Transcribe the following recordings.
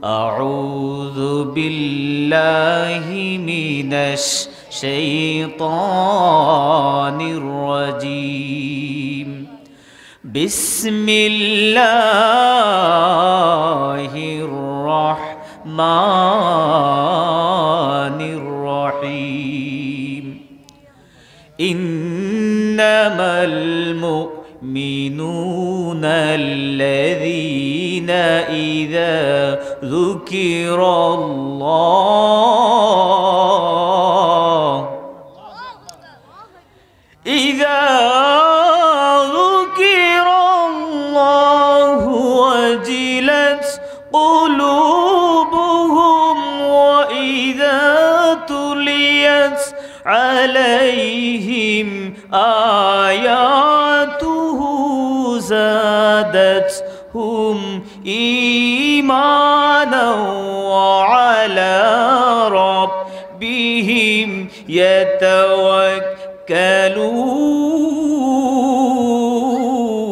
أعوذ بالله من الشيطان الرجيم بسم الله الرحمن الرحيم إنما المؤمنون الذين إذا ذكر الله وجلت قلوبهم وإذا تليت عليهم آياته زادتهم إيمانا وعلى ربهم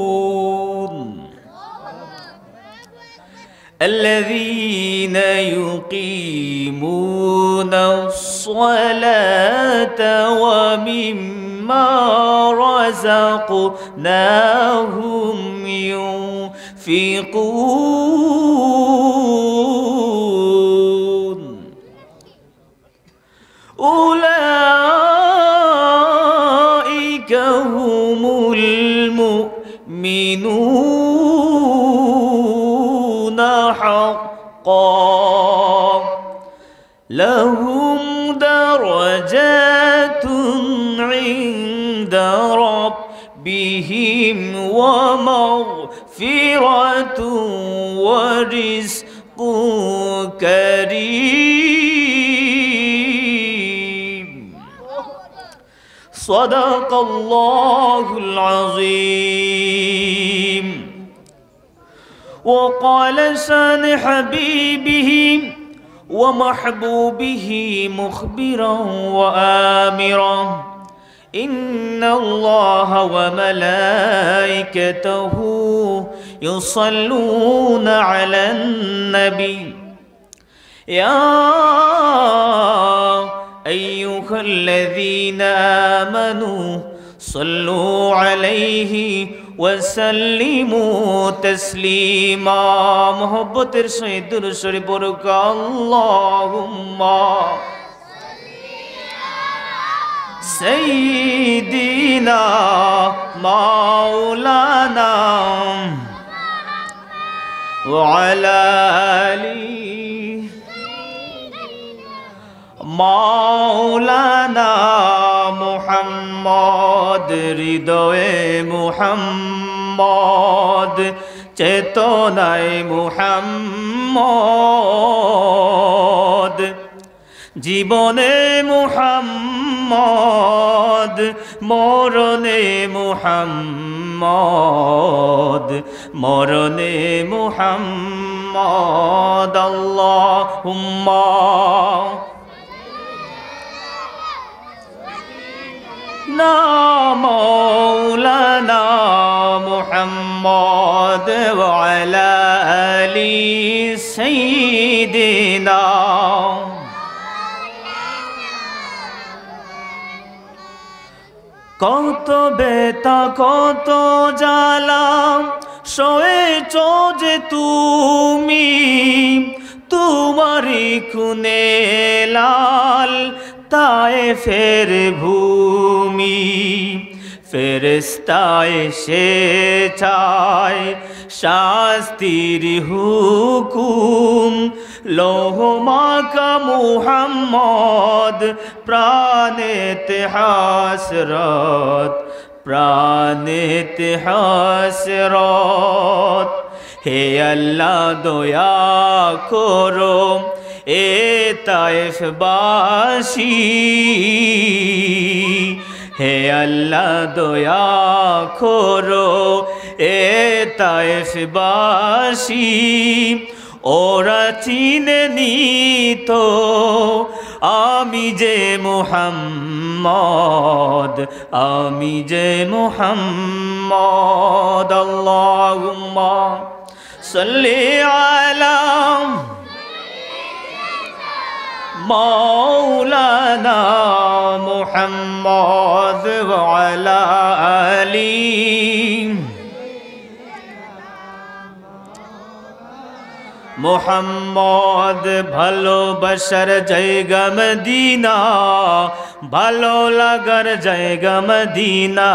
يتوكلون الذين يقيمون الصلاة ومما رزقناهم ينفقون أولئك هم المؤمنون حقا لهم درجات عند ربهم ومغفرة ورزق كريم صدق الله العظيم. وقال شان حبيبه ومحبوبه مخبرا وآمرا إن الله وملائكته يصلون على النبي يا أيها الذين آمنوا صلوا عليه وسلموا تسليما محبت سيد الرسول برك اللهم سيدنا مولانا وعلى آله مولانا محمد হৃদয়ে মুহাম্মদ চেতনায় মুহাম্মদ জীবনে মুহাম্মদ মরণে মুহাম্মদ মরণে মুহাম্মদ আল্লাহুম্মা مولانا محمد وعلى آل سيدنا কত বেতা কত জ্বালা সয়েছ যে তুমি তোমারি খুনে লাল তায়েফের ভূমি ফেরেশতায় এসে চায় শাস্তির হুকুম লৌহ মাকা মুহাম্মদ প্রাণেতে হাসরত প্রাণেতে হাসরত হে আল্লাহ দয়া করো এ তায়েফবাসী হে আল্লাহ দয়া করো এ তায়েফবাসী ওরা চিনে নিত আমি যে মুহাম্মদ আমি যে মুহাম্মদ আল্লাহুম্মা সাল্লি আলা মাওলানা মুহাম্মদ ওয়া আলা আলি মুহাম্মদ ভালোবাসার জায়গা মদিনা ভালো লাগার জায়গা মদিনা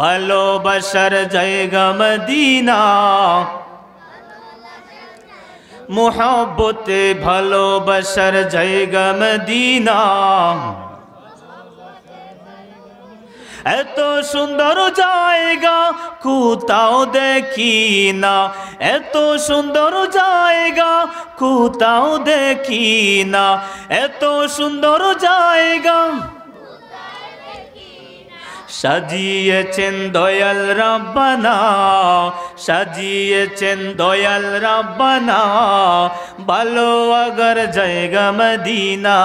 ভালোবাসার জায়গা মদিনা মুহাব্বতে ভালোবাসার জায়গা মদিনা এত সুন্দর জায়গা কোথাও দেখি না এত সুন্দর জায়গা কোথাও দেখি না এত সুন্দর জায়গা সাজিয়েছেন দয়াল রাব্বানা সাজিয়েছেন দয়াল রাব্বানা ভালো আগার জায়গা মদিনা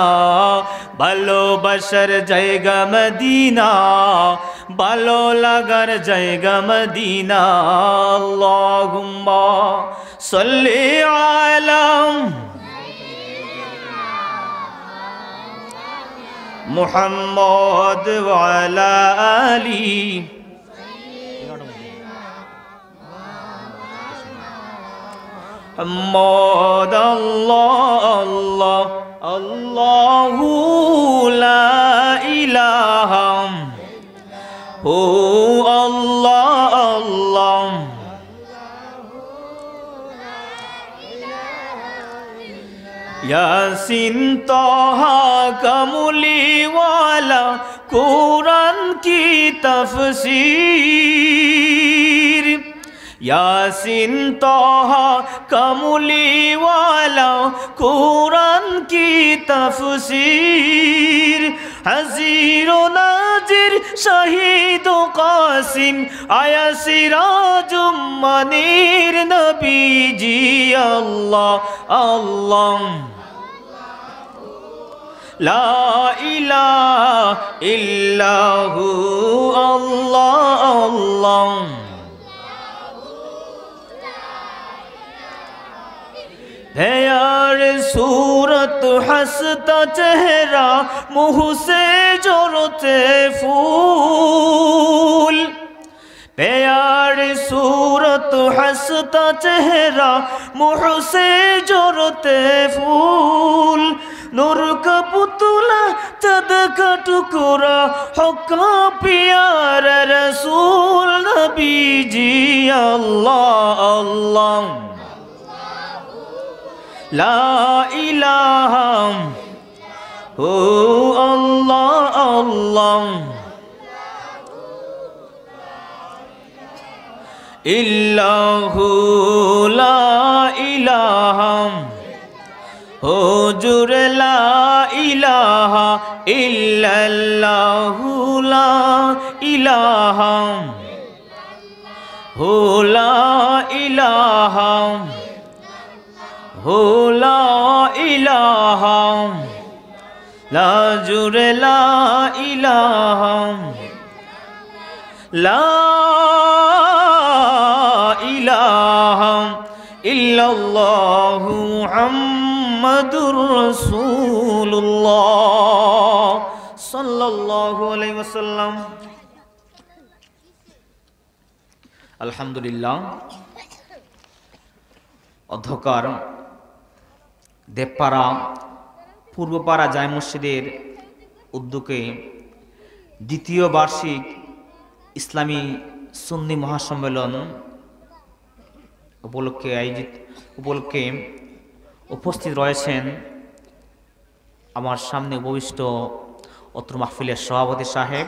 ভালোবাসার জায়গা মদিনা ভালো লাগার জায়গা মদিনা আল্লাহুম্মা সাল্লি আলা মুহাম্মদ ওয়া আলা আলি মুহাম্মদ আল্লাহ আল্লাহু লা ইলাহা হু আল্লাহ আল্লাহ यासीन तोहा कमली वाला कुरान की तफसीर यासीन तोहा कमली वाला कुरान की तफसीर हजीर नाजिर शहीद कासिम आया सिराजुम मनीर नबी जी अल्लाह अल्लाह ला इलाहा इल्लाहु अल्लाह अल्लाह है यार सूरत हंसता चेहरा मुँह से जोड़ते फूल प्यार सूरत हंसता चेहरा मुँह से जोड़ते फूल नूर का पुतला चद का टुकड़ा हक्का प्यारा रसूल नबी जी अल्लाह अल्लाह ला इलाहा हो अल्लाह अल्लाह इल्लाहु ला इलाहा हुजूर ला इलाहा इल्लल्लाहु ला इलाहा हो ला इलाहा हो ला इलाहा ला जुरे ला इलाहा ला इलाहा इल्लल्लाहु मुहम्मदुर रसूलुल्लाह सल्लल्लाहु अलैहि वसल्लम। अल्हम्दुलिल्लाह অধ্যকার দেবপাড়া পূর্বপাড়া জায় মসজিদের উদ্যোগে দ্বিতীয় বার্ষিক ইসলামী সুন্নি মহাসম্মেলন উপলক্ষে উপস্থিত রয়েছেন আমার সামনে উপবিষ্ট অত্র মাহফিলের সভাপতি সাহেব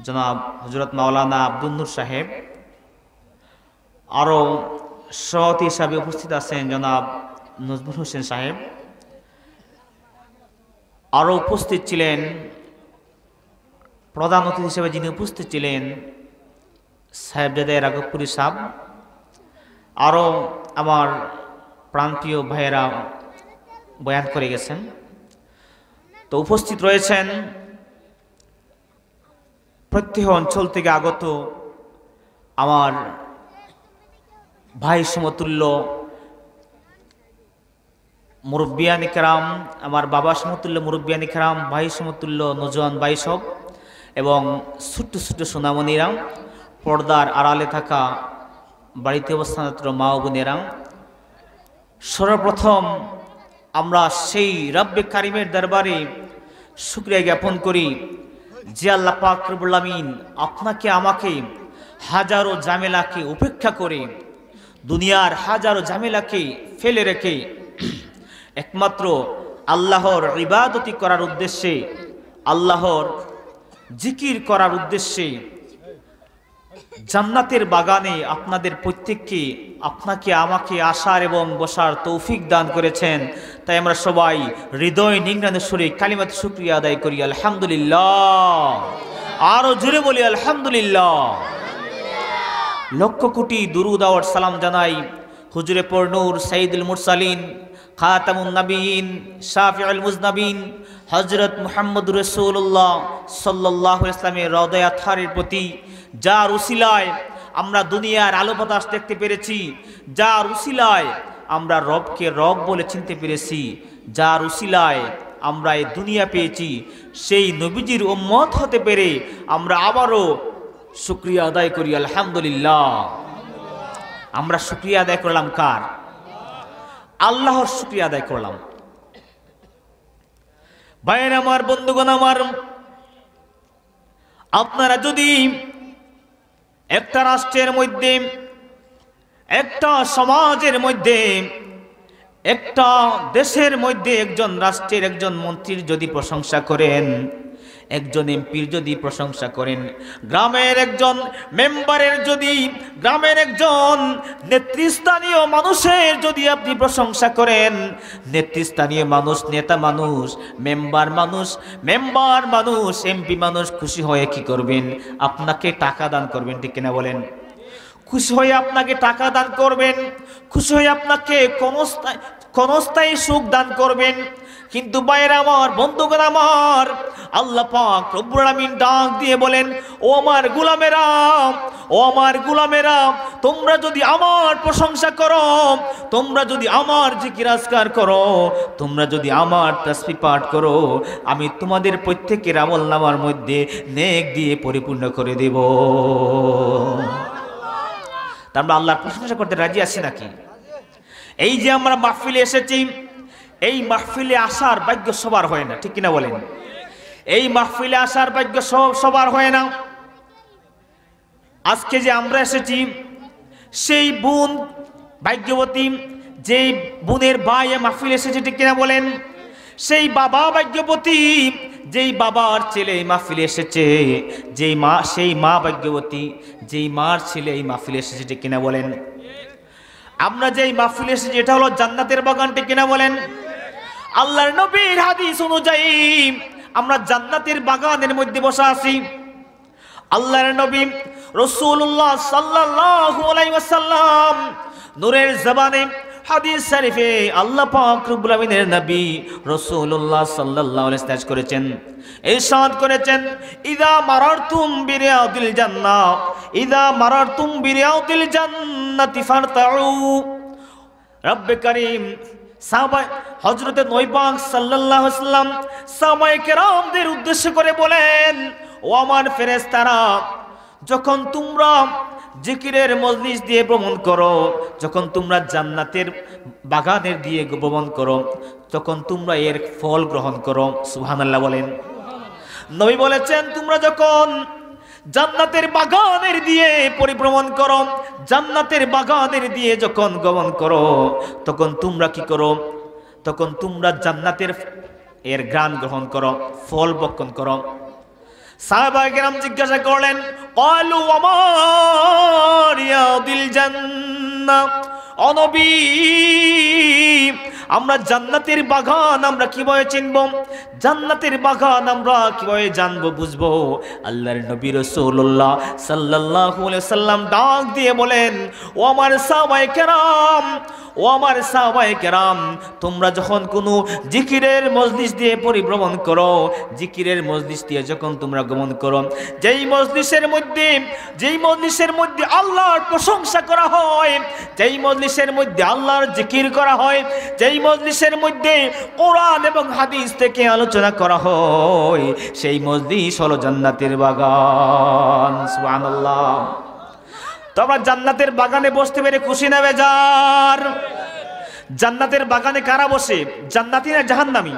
জনাব হযরত মাওলানা আব্দুল নূর সাহেব, আরও সভাপতি হিসাবে উপস্থিত আছেন জনাব নজমুল হোসেন সাহেব, আরও উপস্থিত ছিলেন প্রধান অতিথি হিসেবে যিনি উপস্থিত ছিলেন সাহেবজাদা রাঘবপুরী সাহেব, আরও আমার প্রান্তীয় ভাইয়েরা বয়ান করে গেছেন। তো উপস্থিত রয়েছেন প্রত্যেক অঞ্চল থেকে আগত আমার ভাই সমতুল্য মুরব্বিয়ান ইকরাম, আমার বাবা সমতুল্য মুরব্বিয়ান ইকরাম, ভাই সমতুল্য নজওয়ান ভাই সব, এবং ছোট্ট ছোট্ট সোনামণিরা, পর্দার আড়ালে থাকা বাড়িতে অবস্থানরত মা ও বোনেরা, সর্বপ্রথম আমরা সেই রব্বে কারিমের দরবারে শুকরিয়া জ্ঞাপন করি যে আল্লাহ পাক রব্বুল আমিন আপনাকে আমাকে হাজারো ঝামেলাকে উপেক্ষা করে, দুনিয়ার হাজারো ঝামেলাকে ফেলে রেখে একমাত্র আল্লাহর ইবাদতি করার উদ্দেশ্যে, আল্লাহর জিকির করার উদ্দেশ্যে জান্নাতের বাগানে আপনাদের প্রত্যেককে, আপনাকে আমাকে আসার এবং বসার তৌফিক দান করেছেন। তাই আমরা সবাই হৃদয় নিংড়ানো সুরে কালিমাত শুকরিয়া আদায় করি আলহামদুলিল্লাহ। আরো জোরে বলি আলহামদুলিল্লাহ। লক্ষ কোটি দুরুদ আর সালাম জানাই হুজুরে পরনূর সাইয়্যিদুল মুরসালিন, খাতামুন নবীন, শাফিউল মুজনাবিন হযরত মুহাম্মদুর রাসূলুল্লাহ সাল্লাল্লাহু আলাইহি ওয়াসাল্লামের রওজা আতহারের প্রতি, যার উসিলায় আমরা দুনিয়ার আলো বাতাস দেখতে পেরেছি, যার উসিলায় আমরা রবকে রব বলে চিনতে পেরেছি, যার উসিলায় আমরা এই দুনিয়া পেয়েছি, সেই নবীজির উম্মত হতে পেরে আমরা আবারও শুকরিয়া আদায় করি আলহামদুলিল্লাহ। আমরা শুকরিয়া আদায় করলাম কার? আল্লাহর শুকরিয়া আদায় করলাম। ভাইয়ের আমার, বন্ধুগণ আমার, আপনারা যদি একটা রাষ্ট্রের মধ্যে, একটা সমাজের মধ্যে, একটা দেশের মধ্যে একজন রাষ্ট্রের একজন মন্ত্রীর যদি প্রশংসা করেন, একজন এমপির যদি প্রশংসা করেন, গ্রামের একজন মেম্বারের যদি, গ্রামের একজন নেতৃস্থানীয় মানুষের যদি আপনি প্রশংসা করেন, নেতৃস্থানীয় মানুষ, নেতা মানুষ, মেম্বার মানুষ, এমপি মানুষ খুশি হয়ে কি করবেন? আপনাকে টাকা দান করবেন, ঠিক কিনা বলেন? খুশি হয়ে আপনাকে টাকা দান করবেন, খুশি হয়ে আপনাকে ক্ষণস্থায়ী সুখ দান করবেন। কিন্তু ভাইয়েরা আমার, বন্ধুগণ আমার, আল্লাহ পাক রব্বুল আমিন ডাক দিয়ে বলেন, ও আমার গোলামেরা, ও আমার গোলামেরা, তোমরা যদি আমার প্রশংসা করো, তোমরা যদি আমার জিকির আজকার করো, তোমরা যদি আমার তাসবিহ পাঠ করো, আমি তোমাদের প্রত্যেকের আমলনামার মধ্যে নেক দিয়ে পরিপূর্ণ করে দেব। তা আমরা আল্লাহর প্রশংসা করতে রাজি আছি নাকি? এই যে আমরা মাহফিলে এসেছি, এই মাহফিলে আসার ভাগ্য সবার হয় না, ঠিক কিনা বলেন? এই মাহফিলে আসার ভাগ্য সবার হয় না। আজকে যে আমরা এসেছি, সেই বোন ভাগ্যবতী, যেই বোনের ভাই মাহফিলে এসেছে, ঠিক কিনা বলেন? সেই বাবা ভাগ্যবতী, যেই বাবার ছেলে এই মাহফিলে এসেছে, যেই মা, সেই মা ভাগ্যবতী, যেই মার ছেলে এই মাহফিলে এসেছে, ঠিক কিনা বলেন? আমরা যেই মাহফিলে এসেছি এটা হলো জান্নাতের বাগান, ঠিক কিনা বলেন? আল্লাহর নবীর হাদিস অনুযায়ী আমরা জান্নাতের বাগানের মধ্যে বসে আছি। আল্লাহর নবী রাসূলুল্লাহ সাল্লাল্লাহু আলাইহি ওয়াসাল্লাম নূরের জবানে হাদিস শরীফে আল্লাহ পাক রব্বুল আমিনের নবী রাসূলুল্লাহ সাল্লাল্লাহু আলাইহি ওয়াসাল্লাম করেছেন, ইরশাদ করেছেন, ইযা মারারতুম বিরিয়াদিল জান্নাহ, ইযা মারারতুম বিরিয়াদিল জান্নাতি ফারতাউ। রব্বে কারীম সাহাবা হযরতে নবী পাক সাল্লাল্লাহু আলাইহি ওয়াসাল্লাম সাহাবায়ে কেরামদের উদ্দেশ্য করে বলেন, ও আমার ফেরেশতারা, যখন তোমরা জিকিরের মজলিস দিয়ে ভ্রমণ করো, যখন তোমরা জান্নাতের বাগানের দিয়ে ভ্রমণ করো, তখন তোমরা এর ফল গ্রহণ করো। সুবহানাল্লাহ বলেন। নবী বলেছেন, তোমরা যখন জান্নাতের বাগানের দিয়ে পরিভ্রমণ করো, জান্নাতের বাগানের দিয়ে যখন গমন করো, তখন তোমরা কি করো? তখন তোমরা জান্নাতের এর ঘ্রাণ গ্রহণ করো, ফল ভক্ষণ করো। সাহাবায়ে কেরাম জিজ্ঞাসা করলেন, ক্বালু ওয়া রিয়াদিল জান্নাহ, ও নবী, আমরা জান্নাতের বাগান আমরা কিভাবে চিনব? জান্নাতের বাগান আমরা কিভাবে জানবো, বুঝবো? আল্লাহর নবী রাসূলুল্লাহ সাল্লাল্লাহু আলাইহি ওয়াসাল্লাম ডাক দিয়ে বলেন, ও আমার সাহাবায়ে কেরাম, ও ও আমার সাহাবায়ে কেরাম, তোমরা যখন কোনো জিকিরের মজলিস দিয়ে পরিভ্রমণ করো, জিকিরের মজলিস দিয়ে যখন তোমরা গমন করো, যেই মজলিসের মধ্যে আল্লাহর প্রশংসা করা হয়, যেই মজলিসের মধ্যে আল্লাহর জিকির করা হয়, যেই মজলিসের মধ্যে কোরআন এবং হাদিস থেকে আলোচনা করা হয়, সেই মজলিস হলো জান্নাতের বাগান। সুবহানাল্লাহ। তো আমরা জান্নাতের বাগানে বসতে পেরে খুশি না বেজার? জান্নাতের বাগানে কারা বসে? জান্নাতি না জাহান্নামী?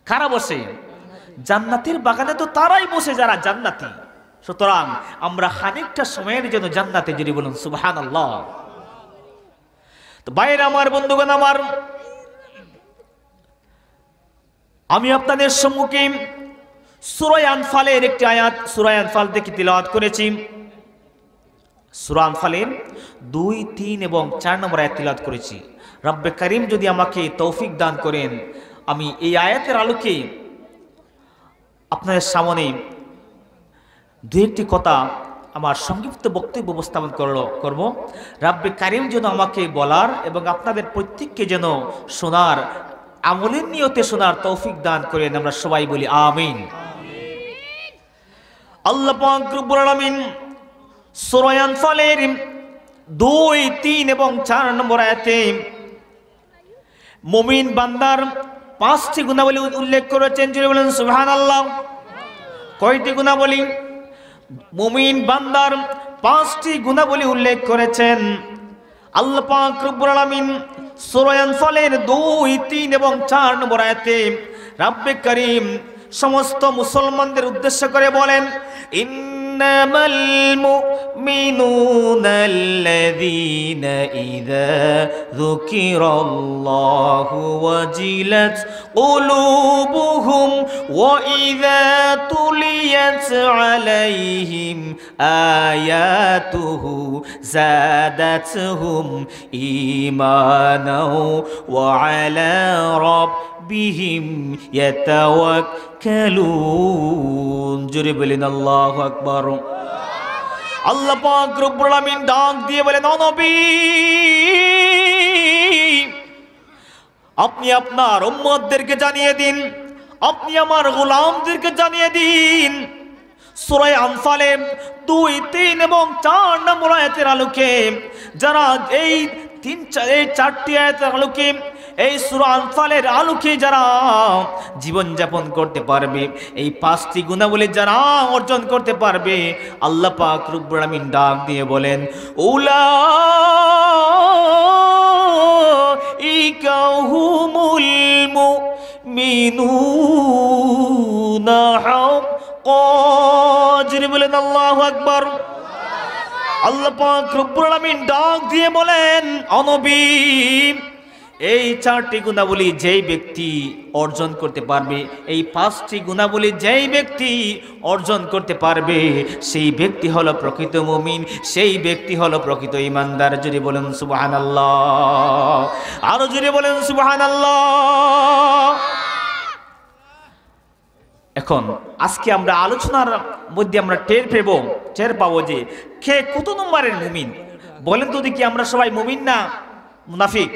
কারা বসে? জান্নাতের বাগানে তো তারাই বসে যারা জান্নাতি। সুতরাং আমরা খানিকটা সময়ের জন্য জান্নাতে যদি বলুন সুবহানাল্লাহ। তো ভাইরা আমার, বন্ধুগণ আমার, আমি আপনাদের সম্মুখে সূরা আনফালের একটি আয়াত সূরা আনফাল থেকে তিলাওয়াত করেছি। সূরা আনফালের 2, 3 এবং 4 নম্বর আয়াত তিলাওয়াত করেছি। রব্বে কারীম যদি আমাকে তৌফিক দান করেন, আমি এই আয়াতের আলোকে আপনাদের সামনে দুই একটি কথা আমার সংক্ষিপ্ত বক্তব্য উপস্থাপন করব। রব্বে কারীম যেন আমাকে বলার এবং আপনাদের প্রত্যেককে যেন শোনার, আমলের নিয়তে শোনার তৌফিক দান করেন। আমরা সবাই বলি আমিন। আল্লাহ পাক রব্বুল আলামিন সূরা আনফালের 2, 3 এবং 4 নম্বর আয়াতে মুমিন বান্দার 5টি গুণাবলী উল্লেখ করেছেন। জোরে বলেন সুবহানাল্লাহ। কয়টি গুণাবলী? মুমিন বান্দার 5টি গুণাবলী উল্লেখ করেছেন আল্লাহ পাক রব্বুল আলামিন সূরা আনফালের 2, 3 এবং 4 নম্বর আয়াতে রব্বে কারীম সমস্ত মুসলমানদের উদ্দেশ্য করে বলেন, ইন্নামাল মুমিনুনা আল্লাযীনা ইযা যুকিরাল্লাহু ওয়াজিলাত কুলুবুহুম ওয়া ইযা তুলিয়াত আলাইহিম আয়াতুহু যাদাতহুম ঈমানাও ওয়া আলা রাব্বিহিম ইয়াতাওয়াক্কালুন। জোরে বলেন আল্লাহু আকবার। আল্লাহ পাক রব্বুল আলামিন ডাক দিয়ে বলেন, ও নবী, আপনি আপনার উম্মতদেরকে জানিয়ে দিন, আপনি আমার গোলামদেরকে জানিয়ে দিন, সূরা আনফালের 2, 3 এবং 4 নম্বর আয়াতের আলোকে যারা এই 4টি আয়াতের আলোকে, এই সূরা আনফালের আলোকে যারা জীবন যাপন করতে পারবে, এই 5টি গুণাবলী যারা অর্জন করতে পারবে, আল্লাহ পাক রব্বুল আলামিন ডাক দিয়ে বলেন, উলাইকা হুমুল মুমিনুনা হাক্কান। জোরে বলেন আল্লাহু আকবার। আল্লাহ পাক রব্বুল আলামিন ডাক দিয়ে বলেন, ও নবী, এই 4টি গুণাবলী যেই ব্যক্তি অর্জন করতে পারবে, এই 5টি গুণাবলী যেই ব্যক্তি অর্জন করতে পারবে, সেই ব্যক্তি হলো প্রকৃত মুমিন, সেই ব্যক্তি হলো প্রকৃত ঈমানদার। জোরে বলেন সুবহানাল্লাহ। আরো জোরে বলেন সুবহানাল্লাহ। এখন আজকে আমরা আলোচনার মধ্যে আমরা টের পাবো যে কে কত নম্বরের মুমিন। বলেন তো দেখি, আমরা সবাই মুমিন না মুনাফিক?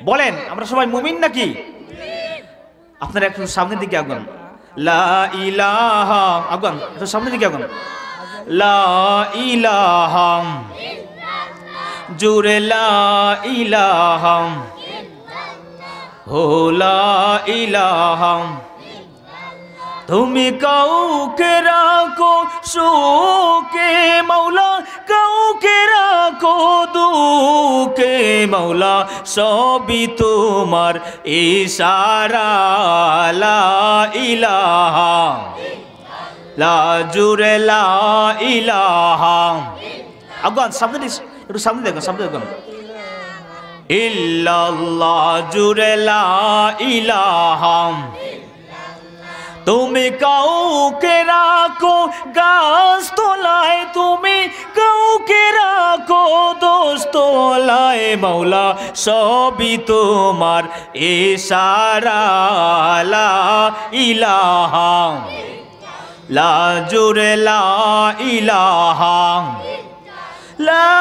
বলেন, আমরা সবাই মুমিন নাকি? আপনারা একটু সামনের দিকে আগুন। লা ইলাহা, আগুন একটু সামনের দিকে আগুন। লা ইলাহা, জোরে লা ইলাহা, হো লা ইলাহা। তুমি কাউকে রাখো সুখে মৌলা, কাউকে রাখো দুঃখে মৌলা, সবই তোমার ইশারা। লা ইলাহা, লা জুরে লা ইলাহা। আগুন সামনে, একটু সামনে দেখুন, সামনে দেখুন। ইল্লাল্লাহ, জুরে লা ইলাহা। তুমি কাউকে রাখো গাছ তলায়, তুমি কাউকে রাখো দোষ তলায় মৌলা, সবই তোমার ইশারা। লা ইলাহা, লা জোরে লা ইলাহা। লা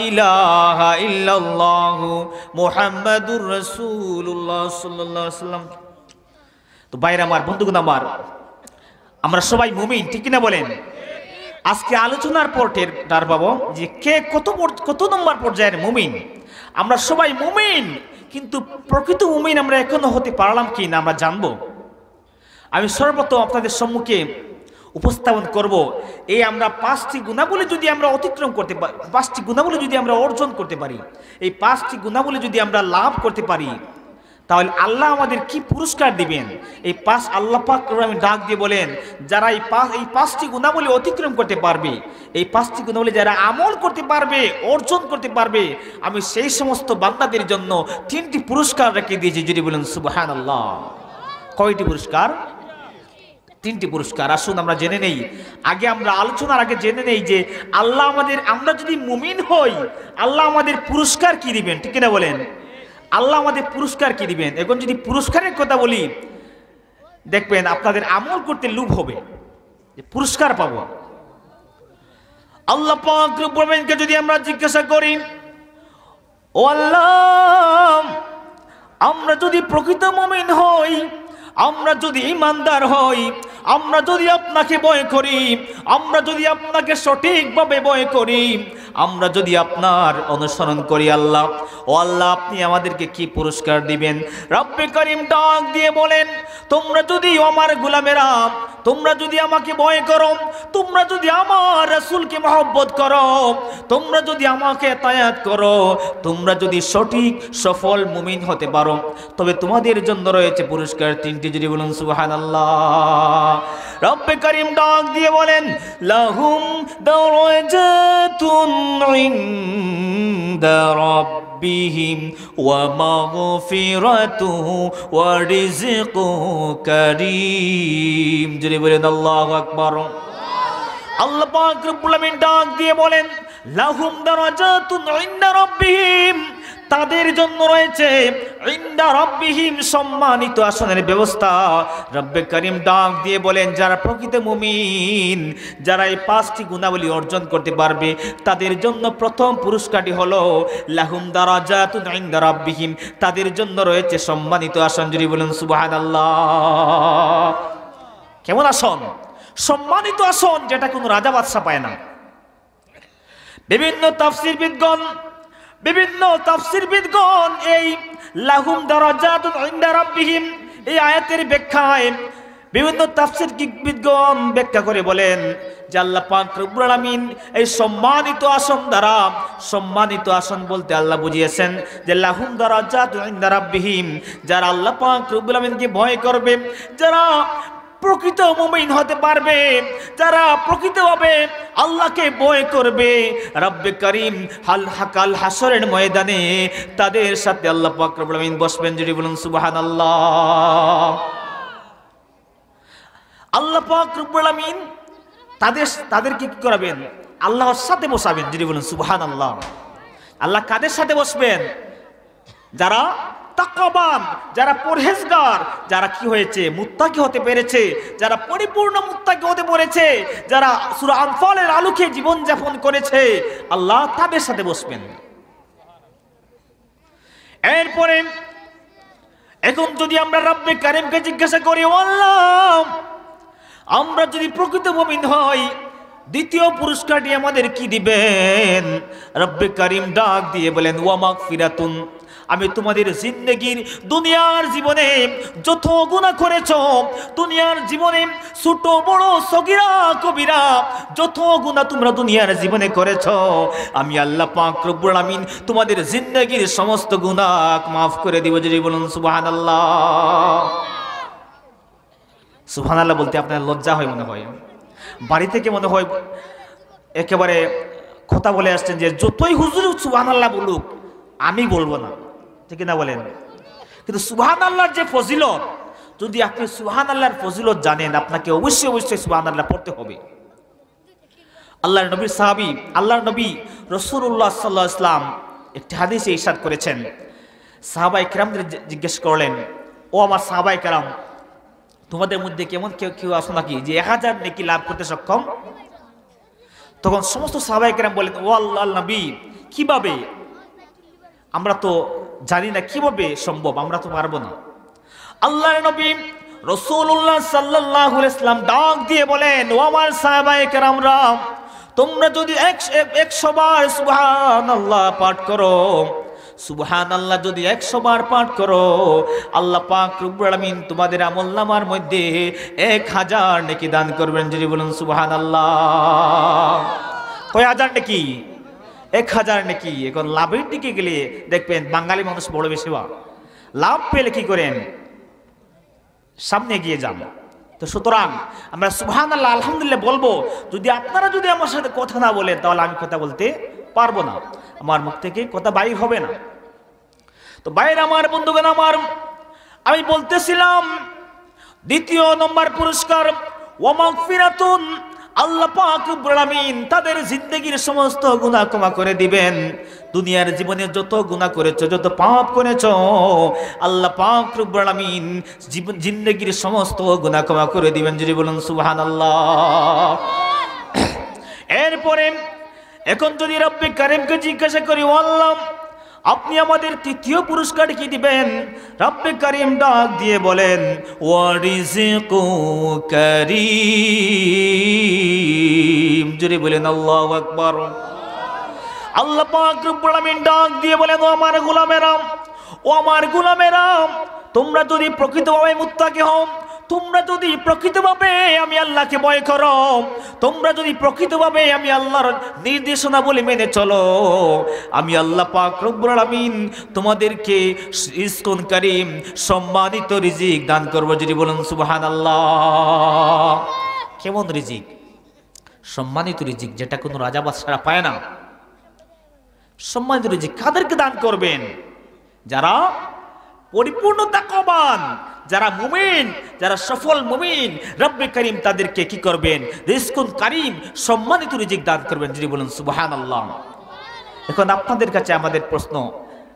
ইলাহা ইল্লাল্লাহু মুহাম্মাদুর রাসূলুল্লাহ সাল্লাল্লাহু আলাইহি ওয়াসাল্লাম। তো ভাইরা আমার, বন্ধুগণ আমার, আমরা সবাই মুমিন, ঠিক কিনা বলেন? আজকে আলোচনার পর টের পাবো যে কে কত নম্বর পর্যায়ের মুমিন। আমরা সবাই মুমিন, কিন্তু প্রকৃত মুমিন আমরা এখনো হতে পারলাম কি না আমরা জানবো। আমি সর্বপ্রথম আপনাদের সম্মুখে উপস্থাপন করব, এই আমরা 5টি গুণাবলী যদি আমরা অতিক্রম করতে পারি, 5টি গুণাবলী যদি আমরা অর্জন করতে পারি, এই 5টি গুণাবলী যদি আমরা লাভ করতে পারি, তাহলে আল্লাহ আমাদের কি পুরস্কার দিবেন। এই আল্লাহ পাক আমি ডাক দিয়ে বলেন, যারা এই 5টি গুণাবলী অতিক্রম করতে পারবে, এই 5টি গুণাবলী যারা আমল করতে পারবে, অর্জন করতে পারবে, আমি সেই সমস্ত বান্দাদের জন্য 3টি পুরস্কার রেখে দিয়েছি। যদি বলেন সুবহানাল্লাহ। কয়টি পুরস্কার? 3টি পুরস্কার। আসুন আমরা জেনে নেই, আমরা আলোচনার আগে জেনে নেই যে আল্লাহ আমরা যদি মুমিন হই, আল্লাহ আমাদের পুরস্কার কি দিবেন, ঠিক কিনা বলেন? আল্লাহ আমাদের পুরস্কার কি দিবেন। এখন যদি পুরস্কারের কথা বলি, দেখবেন আপনাদের আমল করতে লোভ হবে যে পুরস্কার পাবো। আল্লাহ পাক রব্বুল আলামিনকে যদি আমরা জিজ্ঞাসা করি, ও আল্লাহ, আমরা যদি প্রকৃত মুমিন হই, আমরা যদি ঈমানদার হই, আমরা যদি আপনাকে ভয় করি, আমরা যদি আপনাকে সঠিকভাবে ভয় করি, আমরা যদি আপনার অনুসরণ করি, আল্লাহ, ও আল্লাহ, আপনি আমাদেরকে কি পুরস্কার দিবেন? রব্বে করিম ডাক দিয়ে বলেন, তোমরা যদি আমার গোলামেরা, তোমরা যদি আমাকে ভয় করো, তোমরা যদি আমার রাসূলকে মহব্বত করো, তোমরা যদি আমাকে ইতায়াত করো, তোমরা যদি সঠিক সফল মুমিন হতে পারো, তবে তোমাদের জন্য রয়েছে পুরস্কার 3টি। যদি বলুন সুবহানাল্লাহ। রব্বে করিম ডাক দিয়ে বলেন, লাহুম দারাজাতুন ইনদা রাব্বিহিম ওয়া মাগফিরাতুহু ওয়া রিজকুহু কারীম। যদি বলেন আল্লাহু আকবার। আল্লাহ পাক রব্বুল আলামিন ডাক দিয়ে বলেন, লাহুম দারাজাতুন ইনদা রাব্বিহিম, তাদের জন্য রয়েছে ইনদা রাব্বিহিম, সম্মানিত আসনের ব্যবস্থা। রব্বে করিম ডাক দিয়ে বলেন, যারা প্রকৃত মুমিন, যারা এই 5টি গুণাবলী অর্জন করতে পারবে, তাদের জন্য প্রথম পুরস্কারটি হলো লাহুম দারাজাতুন ইনদা রাব্বিহিম, তাদের জন্য রয়েছে সম্মানিত আসন। যদি বলেন সুবহানাল্লাহ। কেমন আসন? সম্মানিত আসন, যেটা কোনো রাজা বাদশা পায় না। বিভিন্ন তাফসীরবিদগণ এই লাহুম দারাজাতুন ইনদা রাব্বিহিম এই আয়াতের ব্যাখ্যায় বিভিন্ন তাফসীরবিদগণ ব্যাখ্যা করে বলেন যে আল্লাহ পাক রব্বুল আলামিন এই সম্মানিত আসন দ্বারা, সম্মানিত আসন বলতে আল্লাহ বুঝিয়েছেন যে লাহুম দারাজাতুন ইনদা রাব্বিহিম, যারা আল্লাহ পাক রব্বুল আলামিনকে ভয় করবে, যারা প্রকৃত মুমিন হতে পারবে, যারা প্রকৃতভাবে আল্লাহকে ভয় করবে, রব্বে করিম কাল হাসরের ময়দানে তাদের সাথে আল্লাহ পাক রব্বুল আলামিন বসবেন। যদি বলুন সুবহানাল্লাহ। আল্লাহ পাক রব্বুল আলামিন তাদেরকে কি করাবেন? আল্লাহর সাথে বসাবেন। যদি বলুন সুবহানাল্লাহ। আল্লাহ কাদের সাথে বসবেন? যারা তাকওয়াবান, যারা পরহেজগার, যারা কি হয়েছে? মুত্তাকি হতে পেরেছে, যারা পরিপূর্ণ মুত্তাকি হতে পেরেছে, যারা সূরা আনফালের আলোকে জীবন যাপন করেছে, আল্লাহ তাদের সাথে বসবেন। এরপরে এখন যদি আমরা রব্বে কারিমকে জিজ্ঞাসা করি, আল্লাহ, আমরা যদি প্রকৃত মুমিন হই, দ্বিতীয় পুরস্কারটি আমাদের কি দিবেন? রব্বে কারিম ডাক দিয়ে বলেন, ওয়া মাগফিরাতুন, আমি তোমাদের জিন্দেগির দুনিয়ার জীবনে যত গুনাহ করেছো, দুনিয়ার জীবনে ছোট বড় সগীরা কবিরা যত গুনাহ তোমরা দুনিয়ার জীবনে করেছো, আমি আল্লাহ পাক রব্বুল আলামিন তোমাদের জিন্দেগির সমস্ত গুনাহ মাফ করে দিব। যদি বলুন সুবহানাল্লাহ। সুবহানাল্লাহ বলতে আপনার লজ্জা হয় মনে হয়, বাড়ি থেকে মনে হয় একেবারে কথা বলে আসছেন যে যতই হুজুর সুবহানাল্লাহ বলুক আমি বলবো না, ঠিক না বলেন? কিন্তু সুবহানাল্লাহর যে ফজিলত, যদি আপনি সুবহানাল্লাহর ফজিলত জানেন, আপনাকে অবশ্যই অবশ্যই সুবহানাল্লাহ পড়তে হবে। আল্লাহর নবীর সাহাবী, আল্লাহর নবী রাসূলুল্লাহ সাল্লাল্লাহু আলাইহি ওয়াসাল্লাম একটি হাদিসে ইরশাদ করেছেন, সাহাবায়ে কেরামদের জিজ্ঞেস করলেন, ও আমার সাহাবায়ে কেরাম, তোমাদের মধ্যে কেমন কেউ আছো নাকি যে 1000 নেকি লাভ করতে সক্ষম? তখন সমস্ত সাহাবায়ে কেরাম বলেন, ও আল্লাহর নবী, কিভাবে? আমরা তো জানি না কিভাবে সম্ভব, আমরা তো পারবো না। আল্লাহর নবী রাসূলুল্লাহ সাল্লাল্লাহু আলাইহি ওয়াসাল্লাম ডাক দিয়ে বলেন, ও আমার সাহাবায়ে কেরামরা, তোমরা যদি 100 বার সুবহানাল্লাহ পাঠ করো, সুবহানাল্লাহ যদি 100 বার পাঠ করো, আল্লাহ পাক রব্বুল আলামিন তোমাদের আমলনামার মধ্যে 1000 নেকি দান করবেন। যদি বলুন সুবহানাল্লাহ। কয় হাজার নেকি? 1000 নেকি। এখন লাভের দিকে গেলে দেখবেন বাঙালি মানুষ বড় বেশি লাভ পেলে কি করেন? সামনে এগিয়ে যান। তো সুতরাং আমরা সুবহানাল্লাহ আলহামদুলিল্লাহ বলবো। যদি আপনারা যদি আমার সাথে কথা না বলেন, তাহলে আমি কথা বলতে পারবো না, আমার মুখ থেকে কথা বাইর হবে না। তো বাইরে আমার বন্ধুগণ, আমি বলতেছিলাম দ্বিতীয় নম্বর পুরস্কার ওয়া মাগফিরাতুন, আল্লাহ পাক রব্বুল আলামিন তাদের জিন্দেগীর সমস্ত গুনাহ ক্ষমা করে দিবেন। দুনিয়ার জীবনে যত গুনাহ করেছো, যত পাপ করেছো, আল্লাহ পাক রব্বুল আলামিন জিন্দেগীর সমস্ত গুনাহ ক্ষমা করে দিবেন। যদি বলুন সুবহানাল্লাহ। এরপরে এখন যদি রব্বে কারিমকে জিজ্ঞাসা করি, ও আল্লাহ, আপনি আমাদের তৃতীয় পুরস্কার কি দিবেন? রব্বে কারিম ডাক দিয়ে বলেন, ওয়া রিজকু কারীম। জোরে বলেন আল্লাহু আকবার। আল্লাহ পাক রব্বুল আলামিন ডাক দিয়ে বলেন, ও আমার গোলামেরা, তোমরা যদি প্রকৃতভাবে মুত্তাকি হও, তোমরা যদি প্রকৃতভাবে আমি আল্লাহকে ভয় করো, তোমরা যদি প্রকৃতভাবে আমি আল্লাহর নির্দেশনাবলী মেনে চলো, আমি আল্লাহ পাক রব্বুল আলামিন তোমাদেরকে রিজকুন কারীম, সম্মানিত রিজিক দান করব। যদি বলুন সুবহানাল্লাহ। কেমন রিজিক? সম্মানিত রিজিক, যেটা কোনো রাজা বাদশারা পায় না। সম্মানিত রিজিক কাদেরকে দান করবেন? যারা পরিপূর্ণ তাকওয়াবান, যারা মুমিন, যারা সফল মুমিন, রব্বে কারীম তাদেরকে কি করবেন? রিজকুন কারীম, সম্মানিত রিজিক দান করবেন। যদি বলুন সুবহানাল্লাহ। এখন আপনাদের কাছে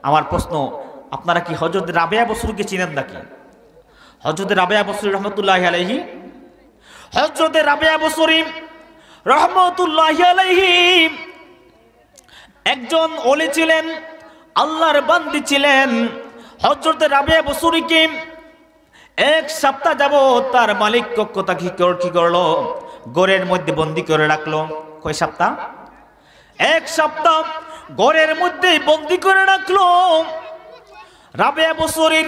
আমার প্রশ্ন, আপনারা কি হযরত রাবেয়া বসরীকে চিনেন নাকি? হযরত রাবেয়া বসরী রহমতুল্লাহি আলাইহি, হযরত রাবেয়া বসরী রহমতুল্লাহি আলাইহি একজন ওলি ছিলেন, আল্লাহর বান্দি ছিলেন। হযরত রাবেয়া বসরীকে 1 সপ্তাহ যাবত তার মালিক কক্ষতা কি করলো? ঘরের মধ্যে বন্দী করে রাখলো। কয় সপ্তাহ? 1 সপ্তাহ ঘরের মধ্যে বন্দী করে রাখলো। রাবেয়া বসরীর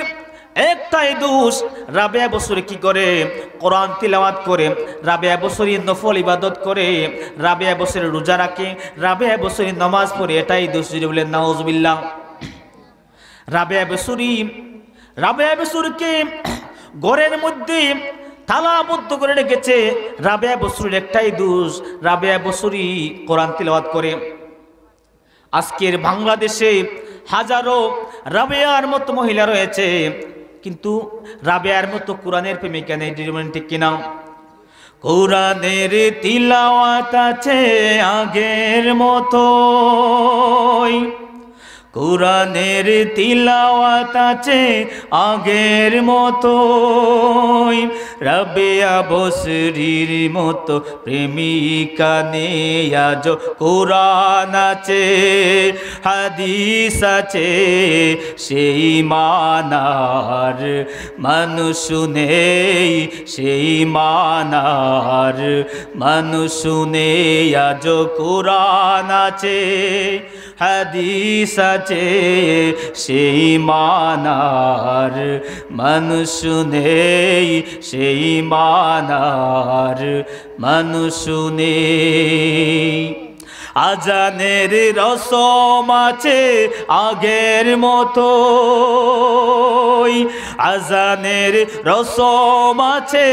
একটাই দোষ, রাবেয়া বসরী কি করে? কোরআন তিলাওয়াত করে, রাবেয়া বসরী নফল ইবাদত করে, রাবেয়া বসরী রোজা রাখে, রাবেয়া বসরী নামাজ পড়ে। এটাই দোষ। যদি বলেন নাউজুবিল্লাহ। রাবেয়া বসরীকে ঘরের মধ্যে তালাবদ্ধ করে রেখেছে। রাবেয়া বসরীর একটাই দোষ, রাবেয়া বসরী কোরআন তিলাওয়াত করে। আজকের বাংলাদেশে হাজারো রাবেয়ার মতো মহিলা রয়েছে, কিন্তু রাবেয়ার মতো কোরআনের প্রেমিকা নেই। ঠিক কিনা? কোরআনের তিলাওয়াত আছে আগের মতোই, কোরআনের তিলাওয়াত আছে আগের মতোই, রাবেয়া বসরীর মতো প্রেমিকা নেই আজ। কোরআন আছে, হাদিস আছে, সেই মানার মানুষ নেই, সেই মানার মানুষ নেই আজ। কোরআন আছে, হাদিস আছে, সেই মানার মানুষ নেই, সেই মানার মানুষ নেই। আজানের রসম আছে আগের মতোই, আজানের রসম আছে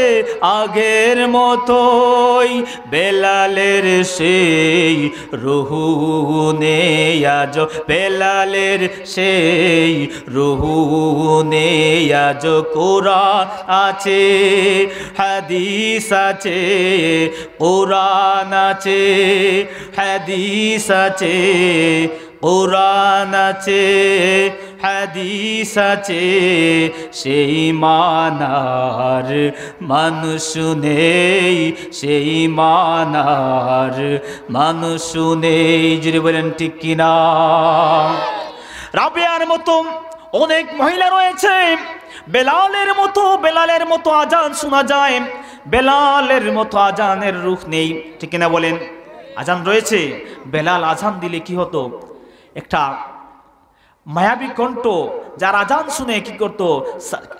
আগের মতোই, বেলালের সেই রুহু নেই আজ, বেলালের সেই রুহু নেই আজ। কোরআন আছে, হাদিস আছে, কোরআন আছে, হাদিস আছে, কোরআন আছে, হাদিস আছে সেই মানার মানুষ নেই, সেই মানার মানুষ নেই। যদি বলেন ঠিক কিনা? রাবেয়ার মতো অনেক মহিলা রয়েছে, বেলালের মতো আজান শোনা যায়, বেলালের মতো আজানের রূহ নেই, ঠিক কিনা বলেন? আজান রয়েছে, বেলাল আজান দিলে কি হতো, একটা মায়াবী কণ্ঠ, যার আজান শুনে কি করতো,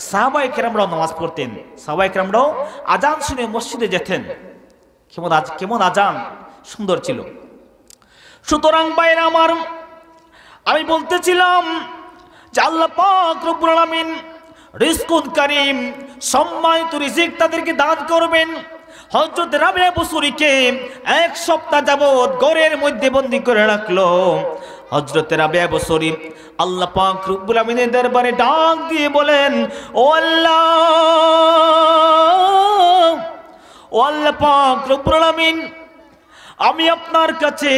সাহাবায়ে কেরামরাও নামাজ পড়তেন, সাহাবায়ে কেরামরাও আজান শুনে মসজিদে যেতেন। কেমন আজান সুন্দর ছিল। সুতরাং বাইরে আমার, আমি বলতেছিলাম যে আল্লাহ পাক রব্বুল আলামিন রিজকুন কারীম, সম্মানিত রিজিক তাদেরকে দান করবেন। হযরত রাবিয়া বসরিকে এক সপ্তাহ যাবত ঘরের মধ্যে বন্দী করে রাখলো। হযরত রাবিয়া বসরি আল্লাহ পাক রব্বুল আমিনের দরবারে ডাক দিয়ে বলেন, ও আল্লাহ পাক রব্বুল আমিন, আমি আপনার কাছে